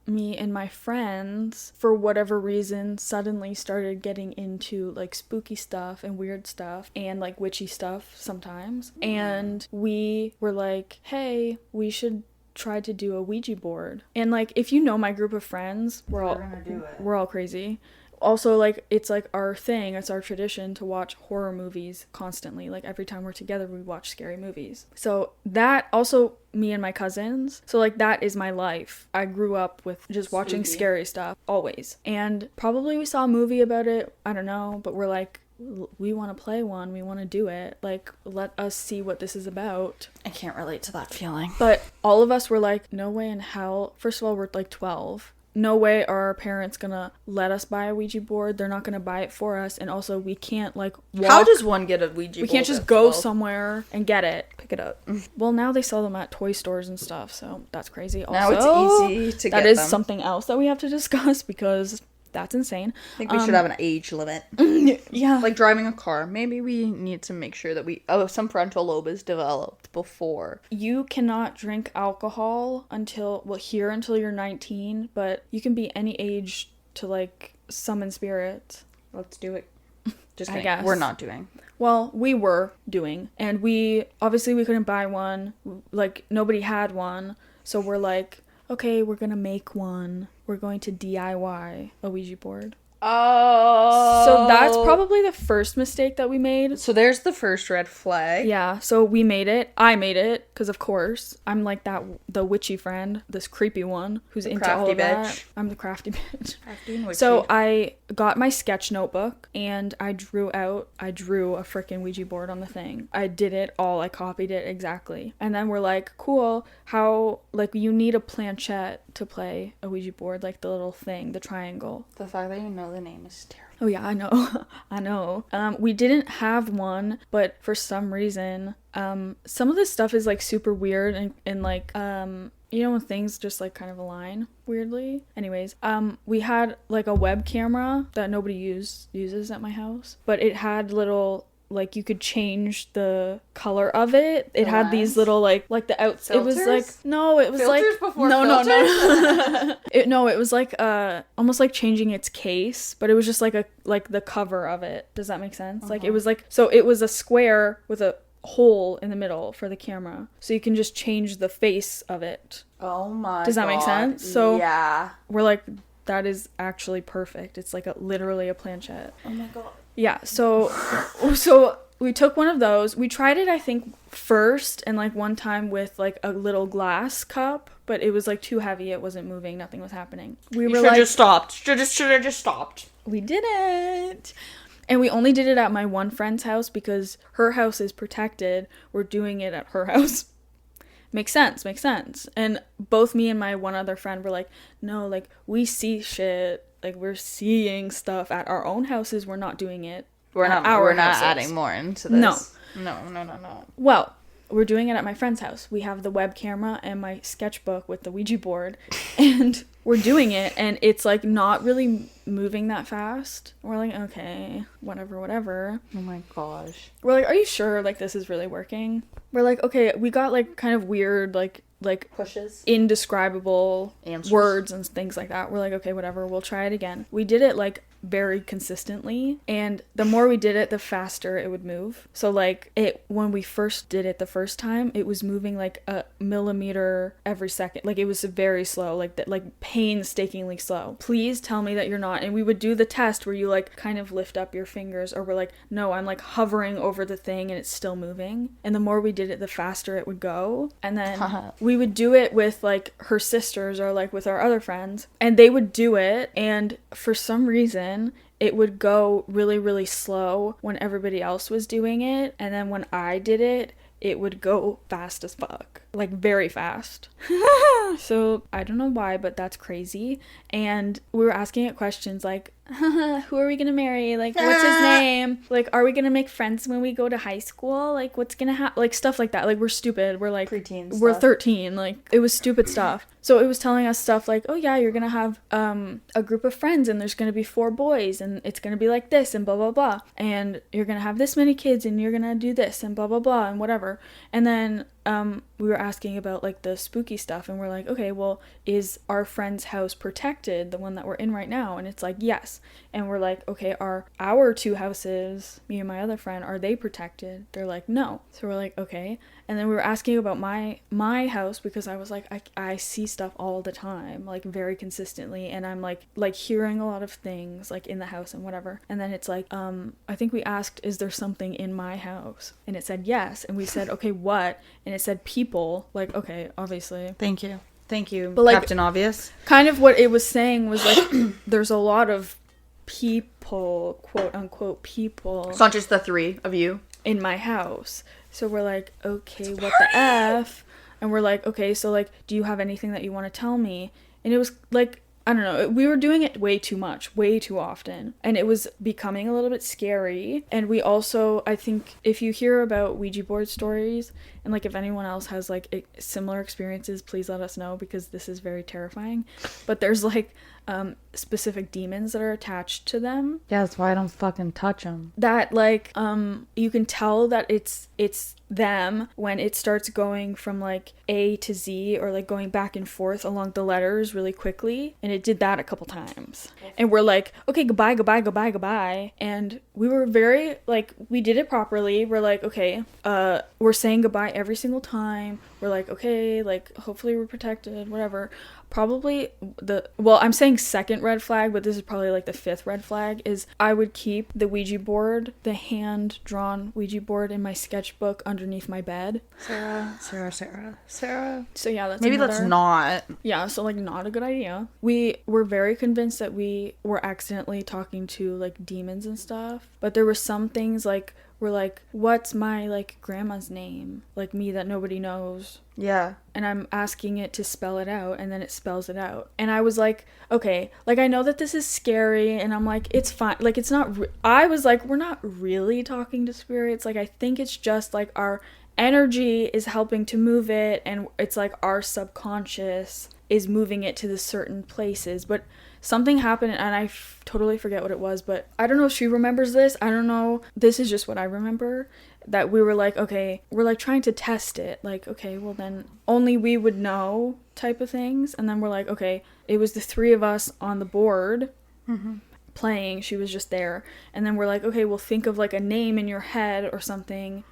S1: Me and my friends, for whatever reason, suddenly started getting into spooky stuff and weird stuff and witchy stuff sometimes. And we were like, hey, we should try to do a Ouija board. And if you know my group of friends, we're all crazy. Also, it's our thing, it's our tradition to watch horror movies constantly. Every time we're together, we watch scary movies. So that, also me and my cousins, so that is my life. I grew up with just watching scary stuff, always. And probably we saw a movie about it, I don't know, but we're we want to play one, we want to do it. Let us see what this is about.
S2: I can't relate to that feeling.
S1: But all of us were no way in hell. First of all, we're 12. No way are our parents gonna let us buy a Ouija board. They're not gonna buy it for us. And also, we can't walk.
S2: How does one get a Ouija board?
S1: We can't just go somewhere and get it, pick it up. Well, now they sell them at toy stores and stuff, so that's crazy. Also,
S2: now it's easy to get them.
S1: That is something else that we have to discuss because that's insane.
S2: I think we should have an age limit.
S1: Yeah.
S2: Like driving a car. Maybe we need to make sure that some frontal lobe is developed before.
S1: You cannot drink alcohol until you're 19, but you can be any age to summon spirits.
S2: Let's do it. Just
S1: I guess.
S2: We're not doing.
S1: Well, we were doing, and we couldn't buy one. Nobody had one, so we're okay, we're gonna make one. We're going to DIY a Ouija board.
S2: Oh.
S1: So that's probably the first mistake that we made.
S2: So there's the first red flag.
S1: Yeah, so we made it. I made it, because of course, I'm the witchy friend, this creepy one who's into all of that. I'm the crafty bitch.
S2: Crafty and witchy.
S1: So I got my sketch notebook, and I drew a freaking Ouija board on the thing. I did it all. I copied it exactly. And then we're cool, how, you need a planchette to play a Ouija board, the little thing, the triangle.
S2: The fact that you know the name is terrible.
S1: Oh yeah, I know. I know. We didn't have one, but for some reason, some of this stuff is super weird and when things just kind of align weirdly. Anyways, we had a web camera that nobody uses at my house, but it had little you could change the color of it. It had these little the outside. It was it was
S2: filters before
S1: no.
S2: filters?
S1: It was almost changing its case, but it was just the cover of it. Does that make sense?
S2: Uh-huh.
S1: It was so it was a square with a hole in the middle for the camera, so you can just change the face of it.
S2: Oh my god.
S1: Does that make sense? So
S2: yeah,
S1: we're that is actually perfect. It's literally a planchette.
S2: oh my god.
S1: Yeah, so we took one of those. We tried it, I think, first, and one time with a little glass cup, but it was too heavy. It wasn't moving. Nothing was happening. We were
S2: should have just stopped. Should have just stopped.
S1: We didn't. And we only did it at my one friend's house because her house is protected. We're doing it at her house. Makes sense. And both me and my one other friend were no, we see shit. We're seeing stuff at our own houses. We're not doing it. We're not
S2: adding more into this. No.
S1: Well, we're doing it at my friend's house. We have the web camera and my sketchbook with the Ouija board, and we're doing it, and it's not really moving that fast. We're okay, whatever.
S2: Oh my gosh.
S1: We're are you sure this is really working? We're okay, we got kind of weird
S2: pushes,
S1: indescribable
S2: answers,
S1: words and things like that. We're okay, whatever, we'll try it again. We did it very consistently, and the more we did it, the faster it would move. So when we first did it the first time, it was moving a millimeter every second. It was very slow, painstakingly slow. Please tell me that you're not. And we would do the test where you kind of lift up your fingers, or we're no, I'm hovering over the thing and it's still moving. And the more we did it, the faster it would go. And then we would do it with her sisters or with our other friends, and they would do it, and for some reason it would go really, really slow when everybody else was doing it, and then when I did it, it would go fast as fuck. like very fast. So I don't know why, but that's crazy. And we were asking it questions like, who are we gonna marry? Like, what's his name? Like, are we gonna make friends when we go to high school? Like, what's gonna happen? Like, stuff like that. Like, we're stupid. We're like,
S2: Preteen
S1: we're
S2: stuff.
S1: 13. Like, it was stupid stuff. So it was telling us stuff like, oh yeah, you're gonna have a group of friends and there's gonna be 4 boys and it's gonna be like this and blah blah blah. And you're gonna have this many kids and you're gonna do this and blah blah blah and whatever. And then we were asking about like the spooky stuff and we're like, okay, well, is our friend's house protected, the one that we're in right now? And it's like, yes. And we're like, okay, are our 2 houses, me and my other friend, are they protected? They're like, no. So we're like, okay. And then we were asking about my house because I was like, I see stuff all the time, like very consistently, and I'm like hearing a lot of things like in the house and whatever. And then it's like, I think we asked, is there something in my house? And it said yes. And we said, okay, what? And it said people. Like, okay, obviously.
S2: Thank you,
S1: but, like,
S2: Captain Obvious.
S1: Kind of what it was saying was like, there's a lot of people, quote unquote people.
S2: It's not just the 3 of you
S1: in my house. So we're like, okay, what the F? And we're like, okay, so like, do you have anything that you want to tell me? And it was like, I don't know, we were doing it way too much, way too often. And it was becoming a little bit scary. And we also, I think, if you hear about Ouija board stories, and like if anyone else has like similar experiences, please let us know because this is very terrifying. But there's like specific demons that are attached to them.
S2: Yeah, that's why I don't fucking touch them.
S1: That like you can tell that it's them when it starts going from like A to Z or like going back and forth along the letters really quickly. And it did that a couple times. And we're like, okay, goodbye, goodbye, goodbye, goodbye. And we were very like, we did it properly. We're like, okay, we're saying goodbye every single time. We're like, okay, like hopefully we're protected, whatever. Probably I'm saying second red flag, but this is probably like the 5th red flag, is I would keep the Ouija board, the hand-drawn Ouija board in my sketchbook underneath my bed.
S2: Sarah.
S1: So yeah, that's
S2: maybe let's not.
S1: Yeah, so like not a good idea. We were very convinced that we were accidentally talking to like demons and stuff, but there were some things like, we're like, what's my like grandma's name? Like me that nobody knows.
S2: Yeah.
S1: And I'm asking it to spell it out, and then it spells it out. And I was like, okay, like I know that this is scary, and I'm like, it's fine. Like it's not, I was like, we're not really talking to spirits. Like I think it's just like our energy is helping to move it, and it's like our subconscious is moving it to the certain places. But something happened and I totally forget what it was, but I don't know if she remembers this. I don't know. This is just what I remember, that we were like, okay, we're like trying to test it. Like, okay, well then only we would know type of things. And then we're like, okay, it was the 3 of us on the board playing. She was just there. And then we're like, okay, we'll think of like a name in your head or something.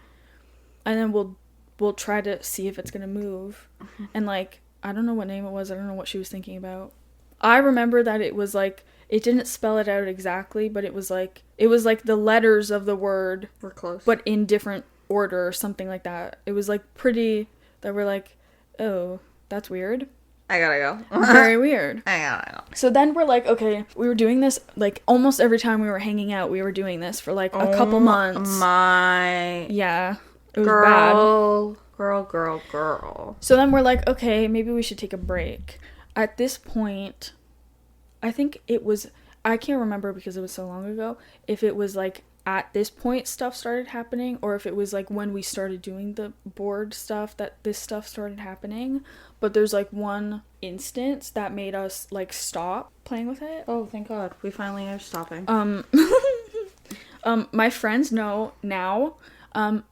S1: And then we'll try to see if it's going to move. And like, I don't know what name it was. I don't know what she was thinking about. I remember that it was like, it didn't spell it out exactly, but it was like the letters of the word
S2: were close,
S1: but in different order or something like that. It was like pretty, that we're like, oh, that's weird.
S2: I gotta go.
S1: Very weird.
S2: I gotta go.
S1: So then we're like, okay, we were doing this like almost every time we were hanging out, we were doing this for like a couple months. Yeah. It was bad.
S2: Girl. So
S1: then we're like, okay, maybe we should take a break. At this point, I think it was, I can't remember because it was so long ago, if it was like at this point stuff started happening, or if it was like when we started doing the board stuff that this stuff started happening. But there's like one instance that made us like stop playing with it.
S2: Oh, thank God. We finally are stopping.
S1: My friends know now. I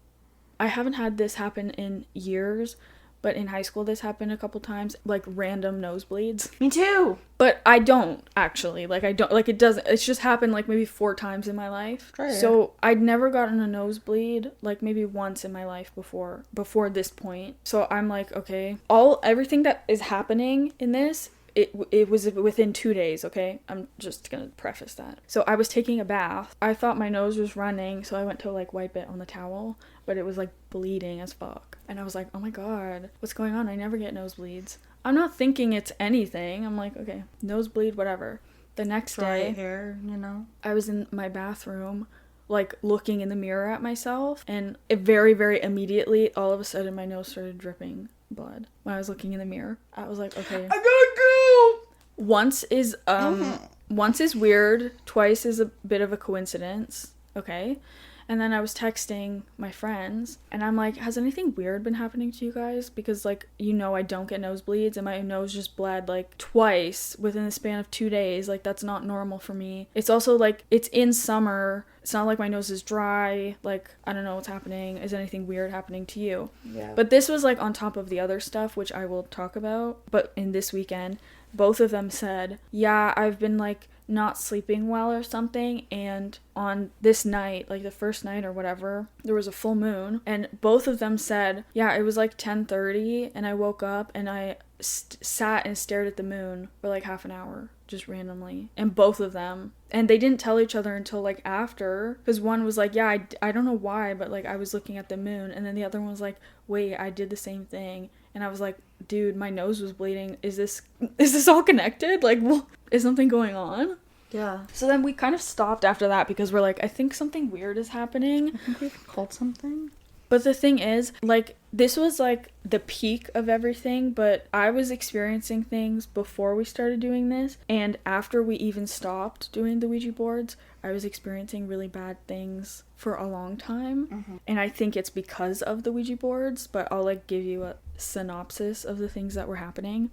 S1: haven't had this happen in years, but in high school this happened a couple times, like random nosebleeds.
S2: Me too.
S1: But I don't actually, like I don't, like it doesn't, it's just happened like maybe 4 times in my life.
S2: Right.
S1: So I'd never gotten a nosebleed, like maybe once in my life before this point. So I'm like, okay, everything that is happening in this, it was within 2 days, okay? I'm just gonna preface that. So I was taking a bath. I thought my nose was running, so I went to like wipe it on the towel, but it was like bleeding as fuck. And I was like, oh my God, what's going on? I never get nosebleeds. I'm not thinking it's anything. I'm like, okay, nosebleed, whatever. The next day,
S2: hair, you know?
S1: I was in my bathroom, like looking in the mirror at myself, and it very, very immediately, all of a sudden my nose started dripping blood when I was looking in the mirror. I was like, okay.
S2: I gotta go!
S1: Once is weird, twice is a bit of a coincidence, okay? And then I was texting my friends, and I'm like, has anything weird been happening to you guys? Because, like, I don't get nosebleeds, and my nose just bled, like, twice within the span of 2 days. Like, that's not normal for me. It's also, like, it's in summer. It's not like my nose is dry. Like, I don't know what's happening. Is anything weird happening to you?
S2: Yeah.
S1: But this was, like, on top of the other stuff, which I will talk about. But in this weekend, both of them said, yeah, I've been, like, not sleeping well or something, and on this night, like the first night or whatever, there was a full moon, and both of them said, yeah, it was like 10:30, and I woke up and I sat and stared at the moon for like half an hour, just randomly, and both of them, and they didn't tell each other until like after, because one was like, yeah, I don't know why, but like I was looking at the moon, and then the other one was like, wait, I did the same thing, and I was like, dude, my nose was bleeding. Is this all connected? Like, is something going on?
S2: Yeah.
S1: So then we kind of stopped after that because we're like, I think something weird is happening.
S2: I think we've called something.
S1: But the thing is, like, this was like the peak of everything, but I was experiencing things before we started doing this, and after we even stopped doing the Ouija boards, I was experiencing really bad things for a long time. Mm-hmm. And I think it's because of the Ouija boards, but I'll like give you a synopsis of the things that were happening.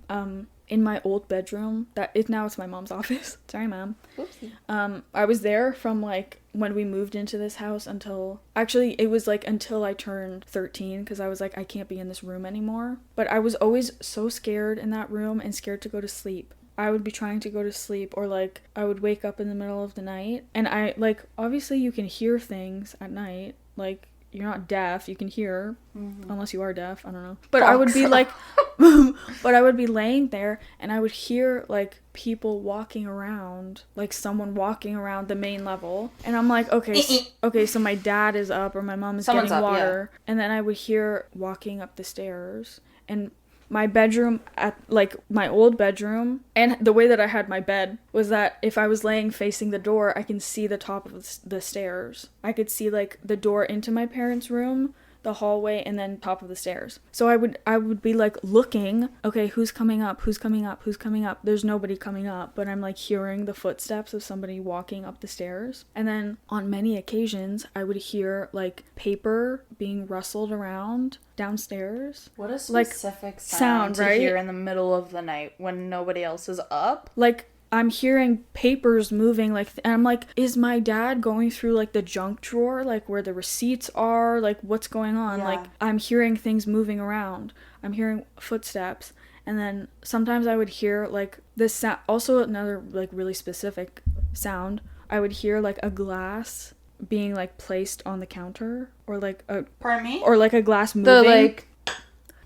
S1: In my old bedroom, now it's my mom's office. Sorry, Mom.
S2: Oopsie.
S1: I was there from like when we moved into this house until it was like until I turned 13, because I was like, I can't be in this room anymore. But I was always so scared in that room and scared to go to sleep. I would be trying to go to sleep, or like I would wake up in the middle of the night, and I like, obviously you can hear things at night, like you're not deaf, you can hear, unless you are deaf, I don't know. But I would be like, but I would be laying there, and I would hear like people walking around, like someone walking around the main level, and I'm like, okay, so my dad is up, or my mom is getting water, yeah. And then I would hear walking up the stairs, and my bedroom, at like my old bedroom, and the way that I had my bed was that if I was laying facing the door, I can see the top of the stairs. I could see like the door into my parents' room, the hallway, and then top of the stairs. So I would be like looking, okay, who's coming up? There's nobody coming up, but I'm like hearing the footsteps of somebody walking up the stairs. And then on many occasions, I would hear like paper being rustled around downstairs.
S2: What a specific sound to hear in the middle of the night when nobody else is up.
S1: Like, I'm hearing papers moving, like, and I'm like, is my dad going through, like, the junk drawer, like, where the receipts are, like, what's going on? Yeah. Like, I'm hearing things moving around. I'm hearing footsteps. And then sometimes I would hear, like, this sound, also another, like, really specific sound. I would hear, like, a glass being, like, placed on the counter, or, like,
S2: Pardon me?
S1: Or, like, a glass moving.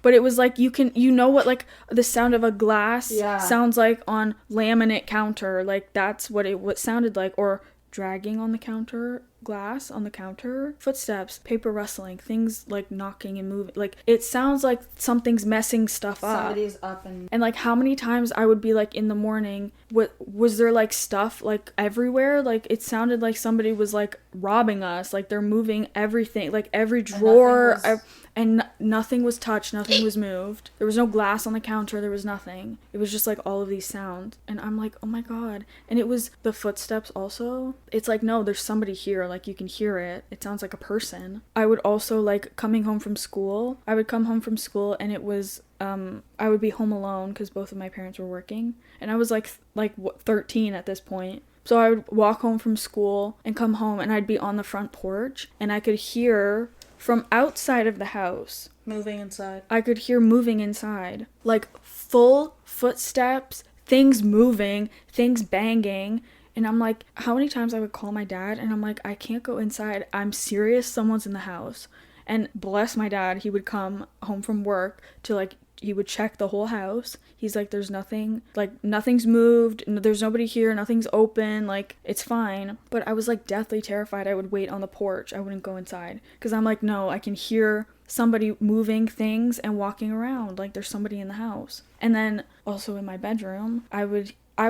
S1: But it was like, you know what, like, the sound of a glass sounds like on laminate counter. Like, that's what it sounded like. Or dragging on the counter, glass on the counter, footsteps, paper rustling, things, like, knocking and moving. Like, it sounds like something's messing stuff up.
S2: Somebody's up and...
S1: And, like, how many times I would be, like, in the morning, was there, like, stuff, like, everywhere? Like, it sounded like somebody was, like, robbing us. Like, they're moving everything. Like, every drawer... And nothing was touched, nothing was moved. There was no glass on the counter, there was nothing. It was just like all of these sounds. And I'm like, oh my god. And it was the footsteps also. It's like, no, there's somebody here, like you can hear it. It sounds like a person. I would also like coming home from school. I would come home from school and it was, I would be home alone because both of my parents were working. And I was like 13 at this point. So I would walk home from school and come home and I'd be on the front porch and I could hear... from outside of the house.
S2: Moving inside.
S1: I could hear moving inside. Like, full footsteps, things moving, things banging. And I'm like, how many times I would call my dad, and I'm like, I can't go inside. I'm serious, someone's in the house. And bless my dad, he would come home from work to, like, he would check the whole house. He's like, there's nothing, like, nothing's moved, there's nobody here, nothing's open, like, it's fine. But I was, like, deathly terrified. I would wait on the porch. I wouldn't go inside. Because I'm like, no, I can hear somebody moving things and walking around. Like, there's somebody in the house. And then, also in my bedroom, I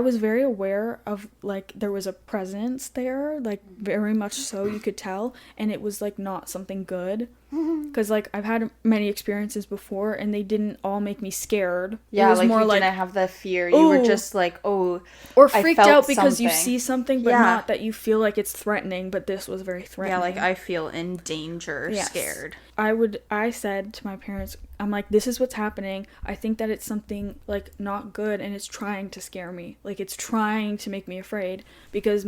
S1: was very aware of, like, there was a presence there, like, very much so, you could tell. And it was, like, not something good. Because, like, I've had many experiences before, and they didn't all make me scared.
S2: Yeah,
S1: it was
S2: like,
S1: more
S2: you
S1: like,
S2: didn't have the fear. You were just like, oh,
S1: or
S2: I
S1: freaked
S2: felt
S1: out because you
S2: something.
S1: see something, but
S2: Yeah.
S1: not that you feel like it's threatening, but this was very threatening.
S2: Yeah, like, I feel in danger,
S1: Yes.
S2: scared.
S1: I said to my parents, I'm like, this is what's happening. I think that it's something, like, not good, and it's trying to scare me. Like, it's trying to make me afraid, because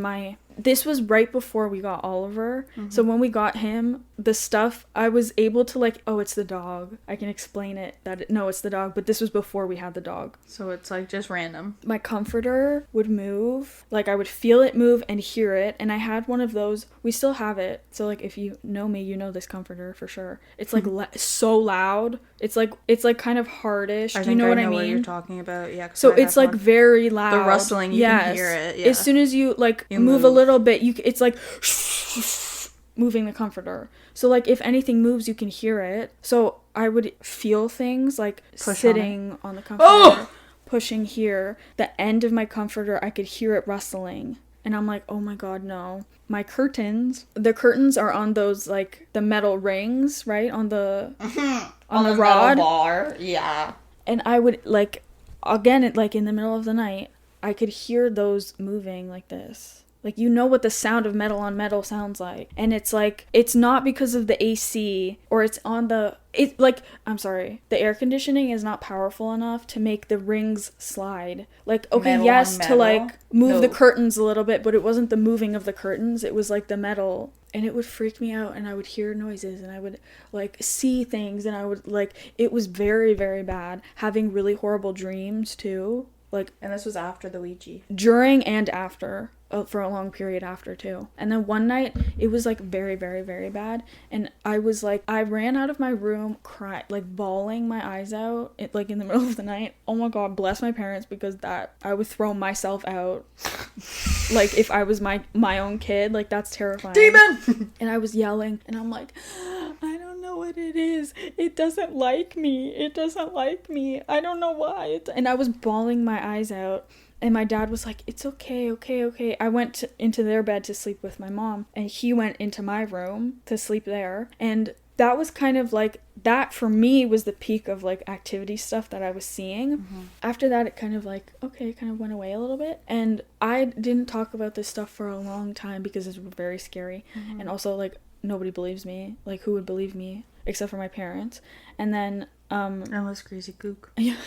S1: this was right before we got Oliver. So when we got him, the stuff, I was able to, like, oh, it's the dog. I can explain it, no, it's the dog, but this was before we had the dog.
S2: So it's, like, just random.
S1: My comforter would move. Like, I would feel it move and hear it, and I had one of those. We still have it. So, like, if you know me, you know this comforter for sure. It's, like, so loud. It's like kind of hardish. Do you know what I mean?
S2: What you're talking about. Yeah.
S1: So it's like very loud.
S2: The rustling, you can hear it. Yeah.
S1: As soon as you like move a little bit, it's like moving the comforter. So like if anything moves, you can hear it. So I would feel things like sitting on the comforter, pushing here. The end of my comforter, I could hear it rustling. And I'm like, oh my god, no. My curtains, the curtains are on those, like, the metal rings, right? On the rod.
S2: Metal bar, yeah.
S1: And I would, like, again, like, in the middle of the night, I could hear those moving like this. Like, you know what the sound of metal on metal sounds like. And it's like, it's not because of the AC, or it's on the, I'm sorry, the air conditioning is not powerful enough to make the rings slide. Like, okay,
S2: metal
S1: yes,
S2: on
S1: to, like, move the
S2: No.
S1: curtains a little bit, but it wasn't the moving of the curtains, it was, like, the metal. And it would freak me out, and I would hear noises, and I would, like, see things, and I would, like, it was very, very bad. Having really horrible dreams, too. Like,
S2: And this was after the Ouija.
S1: during and after, for a long period after too. And then one night it was like very, very, very bad, and I was like, I ran out of my room crying, like bawling my eyes out, like in the middle of the night. Oh my god, bless my parents, because that I would throw myself out. Like if I was my own kid, like that's terrifying.
S2: Demon!
S1: And I was yelling, and I'm like, I don't know what it is. It doesn't like me. It doesn't like me. I don't know why. And I was bawling my eyes out. And my dad was like, it's okay, okay. I went into their bed to sleep with my mom, and he went into my room to sleep there. And that was kind of like, that for me was the peak of like activity stuff that I was seeing. After that, it kind of like, okay, it kind of went away a little bit. And I didn't talk about this stuff for a long time because it's very scary. And also like, nobody believes me. Like, who would believe me except for my parents? And then
S2: Unless crazy kook.
S1: yeah.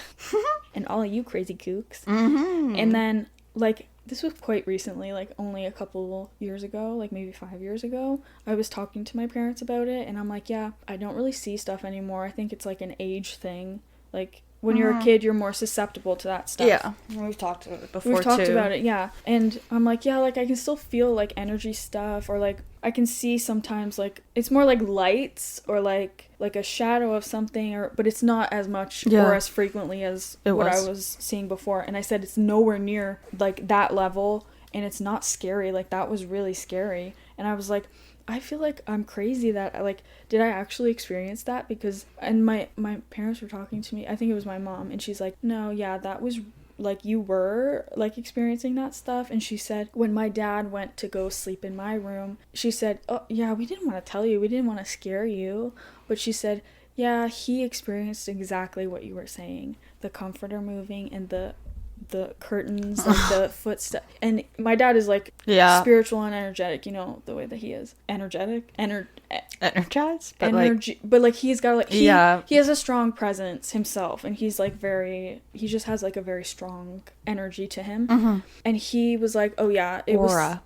S1: And all of you crazy kooks. And then, like, this was quite recently, like, only a couple years ago, like, maybe 5 years ago, I was talking to my parents about it, and I'm like, yeah, I don't really see stuff anymore. I think it's, like, an age thing. Like, when you're a kid, you're more susceptible to that stuff.
S2: Yeah. We've talked about it before,
S1: We've talked about it, yeah. And I'm like, yeah, like, I can still feel, like, energy stuff, or, like, I can see sometimes, like, it's more like lights, or, like a shadow of something, but it's not as much or as frequently as I was seeing before. And I said it's nowhere near, like, that level, and it's not scary. Like, that was really scary. And I was like, I feel like I'm crazy that, like, did I actually experience that? Because, and my parents were talking to me, I think it was my mom, and she's like, no, yeah, that was, like, you were, like, experiencing that stuff. And she said, when my dad went to go sleep in my room, she said, oh, yeah, we didn't want to tell you, we didn't want to scare you, but she said, yeah, he experienced exactly what you were saying, the comforter moving, and the curtains, like the footsteps. And my dad is like spiritual and energetic, you know, the way that he is energized, but energy, but like he's got like he has a strong presence himself, and he's like he just has like a very strong energy to him. And he was like, oh yeah, it was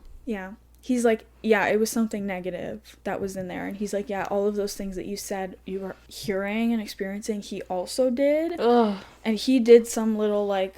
S1: he's like, yeah, it was something negative that was in there. And he's like, yeah, all of those things that you said you were hearing and experiencing, he also did. And he did some little, like,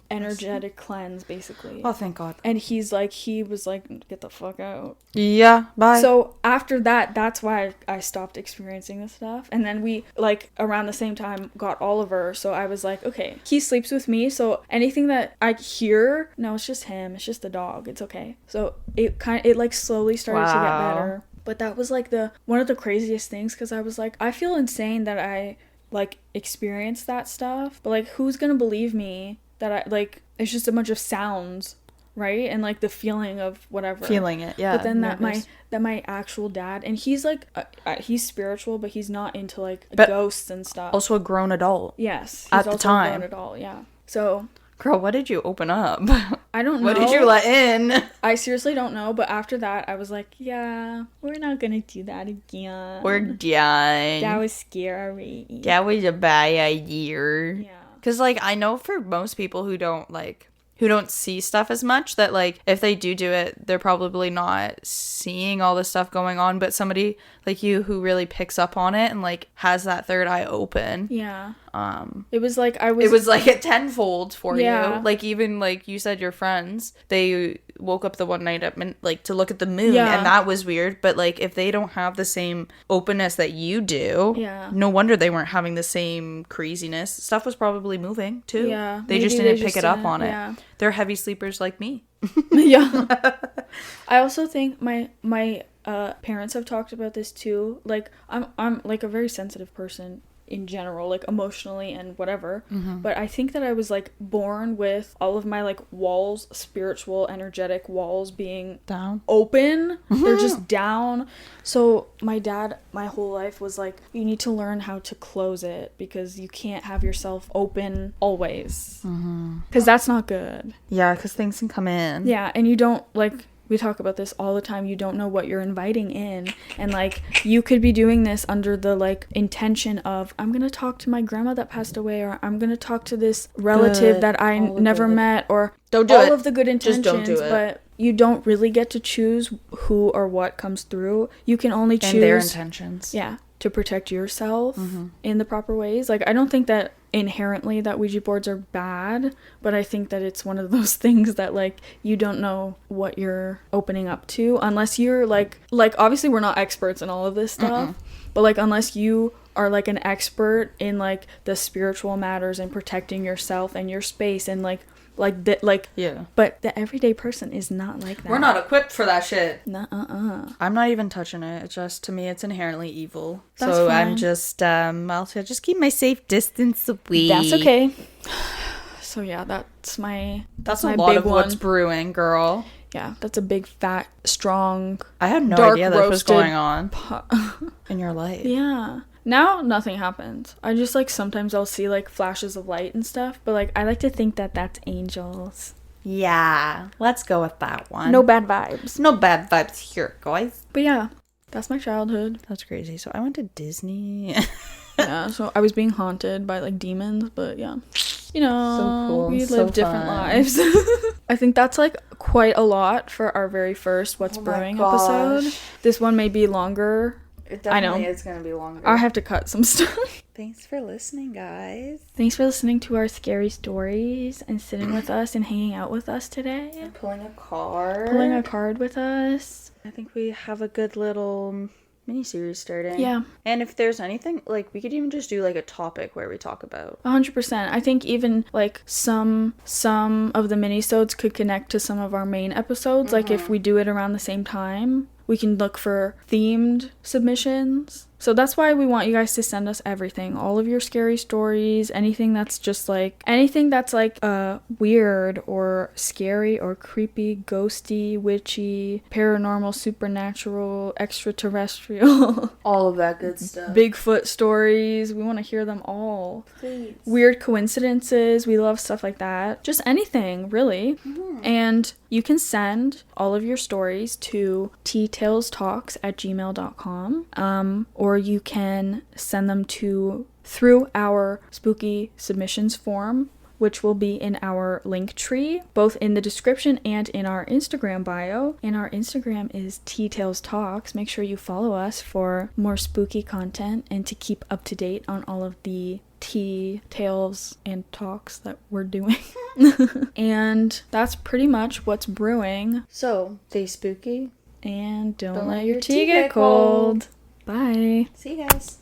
S1: energetic cleanse, basically.
S2: Oh, thank God.
S1: And he was like, get the fuck out.
S2: Yeah, bye.
S1: So after that, that's why I stopped experiencing this stuff. And then we, like, around the same time got Oliver. So I was like, okay, he sleeps with me. So anything that I hear, no, it's just him. It's just the dog. It's okay. So it like slowly started to get better. But that was like one of the craziest things, because I was like, I feel insane that I like experienced that stuff, but like who's gonna believe me that I like it's just a bunch of sounds. right? And like the feeling of whatever.
S2: Feeling it, yeah.
S1: But then that my actual dad, and he's like, he's spiritual, but he's not into like ghosts and stuff.
S2: Also a grown adult.
S1: Yes. He's
S2: at the
S1: also
S2: time.
S1: a grown adult, yeah. So...
S2: Girl, what did you open up?
S1: I don't know.
S2: What did you let in?
S1: I seriously don't know, but after that, I was like, yeah, we're not gonna do that again.
S2: We're done.
S1: That was scary.
S2: That was a bad idea.
S1: Yeah.
S2: Because, like, I know for most people who don't see stuff as much, that, like, if they do it, they're probably not seeing all the stuff going on, but somebody like you who really picks up on it and, like, has that third eye open.
S1: Yeah.
S2: It was like a tenfold for you. Like, even, like, you said your friends, they woke up the one night to look at the moon, and that was weird, but, like, if they don't have the same openness that you do, no wonder they weren't having the same craziness. Stuff was probably moving, too.
S1: Yeah.
S2: They just didn't pick it up on it.
S1: Yeah.
S2: They're heavy sleepers like me.
S1: Yeah. I also think my parents have talked about this too. Like, I'm like a very sensitive person in general, like emotionally and whatever. But I think that I was like born with all of my like walls, spiritual, energetic walls being
S2: down,
S1: open. They're just down. So my dad, my whole life was like, you need to learn how to close it because you can't have yourself open always. Because that's not good.
S2: Yeah, because things can come in.
S1: Yeah, and you don't like... We talk about this all the time. You don't know what you're inviting in. And, like, you could be doing this under the, like, intention of, I'm going to talk to my grandma that passed away, or I'm going to talk to this relative that I never met, or
S2: don't do
S1: all
S2: it.
S1: of the good intentions.
S2: Just don't do it.
S1: But you don't really get to choose who or what comes through. You can only choose...
S2: And their intentions.
S1: Yeah, to protect yourself in the proper ways. Like, I don't think that inherently that Ouija boards are bad, but I think that it's one of those things that, like, you don't know what you're opening up to unless you're like obviously we're not experts in all of this stuff, but like unless you are like an expert in like the spiritual matters and protecting yourself and your space and yeah. But the everyday person is not like that.
S2: We're not equipped for that shit.
S1: Nuh-uh.
S2: I'm not even touching it. It's just, to me, it's inherently evil.
S1: That's
S2: so
S1: fine.
S2: I'm just, I'll just keep my safe distance away.
S1: That's okay. So yeah, that's my
S2: a lot
S1: big
S2: of what's brewing, girl.
S1: Yeah, that's a big, fat, strong,
S2: I had no idea that was going on in your life.
S1: Yeah. Now, nothing happens. I just, like, sometimes I'll see, like, flashes of light and stuff. But, like, I like to think that that's angels.
S2: Yeah. Let's go with that one.
S1: No bad vibes.
S2: No bad vibes here, guys.
S1: But, yeah. That's my childhood.
S2: That's crazy. So, I went to Disney.
S1: Yeah, so I was being haunted by, like, demons. But, yeah. You know,
S2: so cool.
S1: We
S2: so
S1: live different
S2: fun.
S1: lives. I think that's, like, quite a lot for our very first What's Brewing episode. This one may be longer.
S2: It definitely is going to be longer.
S1: I have to cut some stuff.
S2: Thanks for listening, guys.
S1: Thanks for listening to our scary stories and sitting with us and hanging out with us today.
S2: And pulling a card.
S1: Pulling a card with us.
S2: I think we have a good little mini-series starting.
S1: Yeah.
S2: And if there's anything, like, we could even just do, like, a topic where we talk about.
S1: 100%. I think even, like, some of the mini-sodes could connect to some of our main episodes. Like, if we do it around the same time, we can look for themed submissions. So that's why we want you guys to send us everything. All of your scary stories, anything that's weird or scary or creepy, ghosty, witchy, paranormal, supernatural, extraterrestrial.
S2: All of that good stuff.
S1: Bigfoot stories. We want to hear them all.
S2: Please.
S1: Weird coincidences. We love stuff like that. Just anything, really. And you can send all of your stories to teatalestalks@gmail.com. Or you can send them through our spooky submissions form, which will be in our link tree, both in the description and in our Instagram bio. And our Instagram is teatalestalks. Make sure you follow us for more spooky content and to keep up to date on all of the tea, tales, and talks that we're doing. And that's pretty much what's brewing.
S2: So, stay spooky.
S1: And don't let your tea get cold. Bye.
S2: See you guys.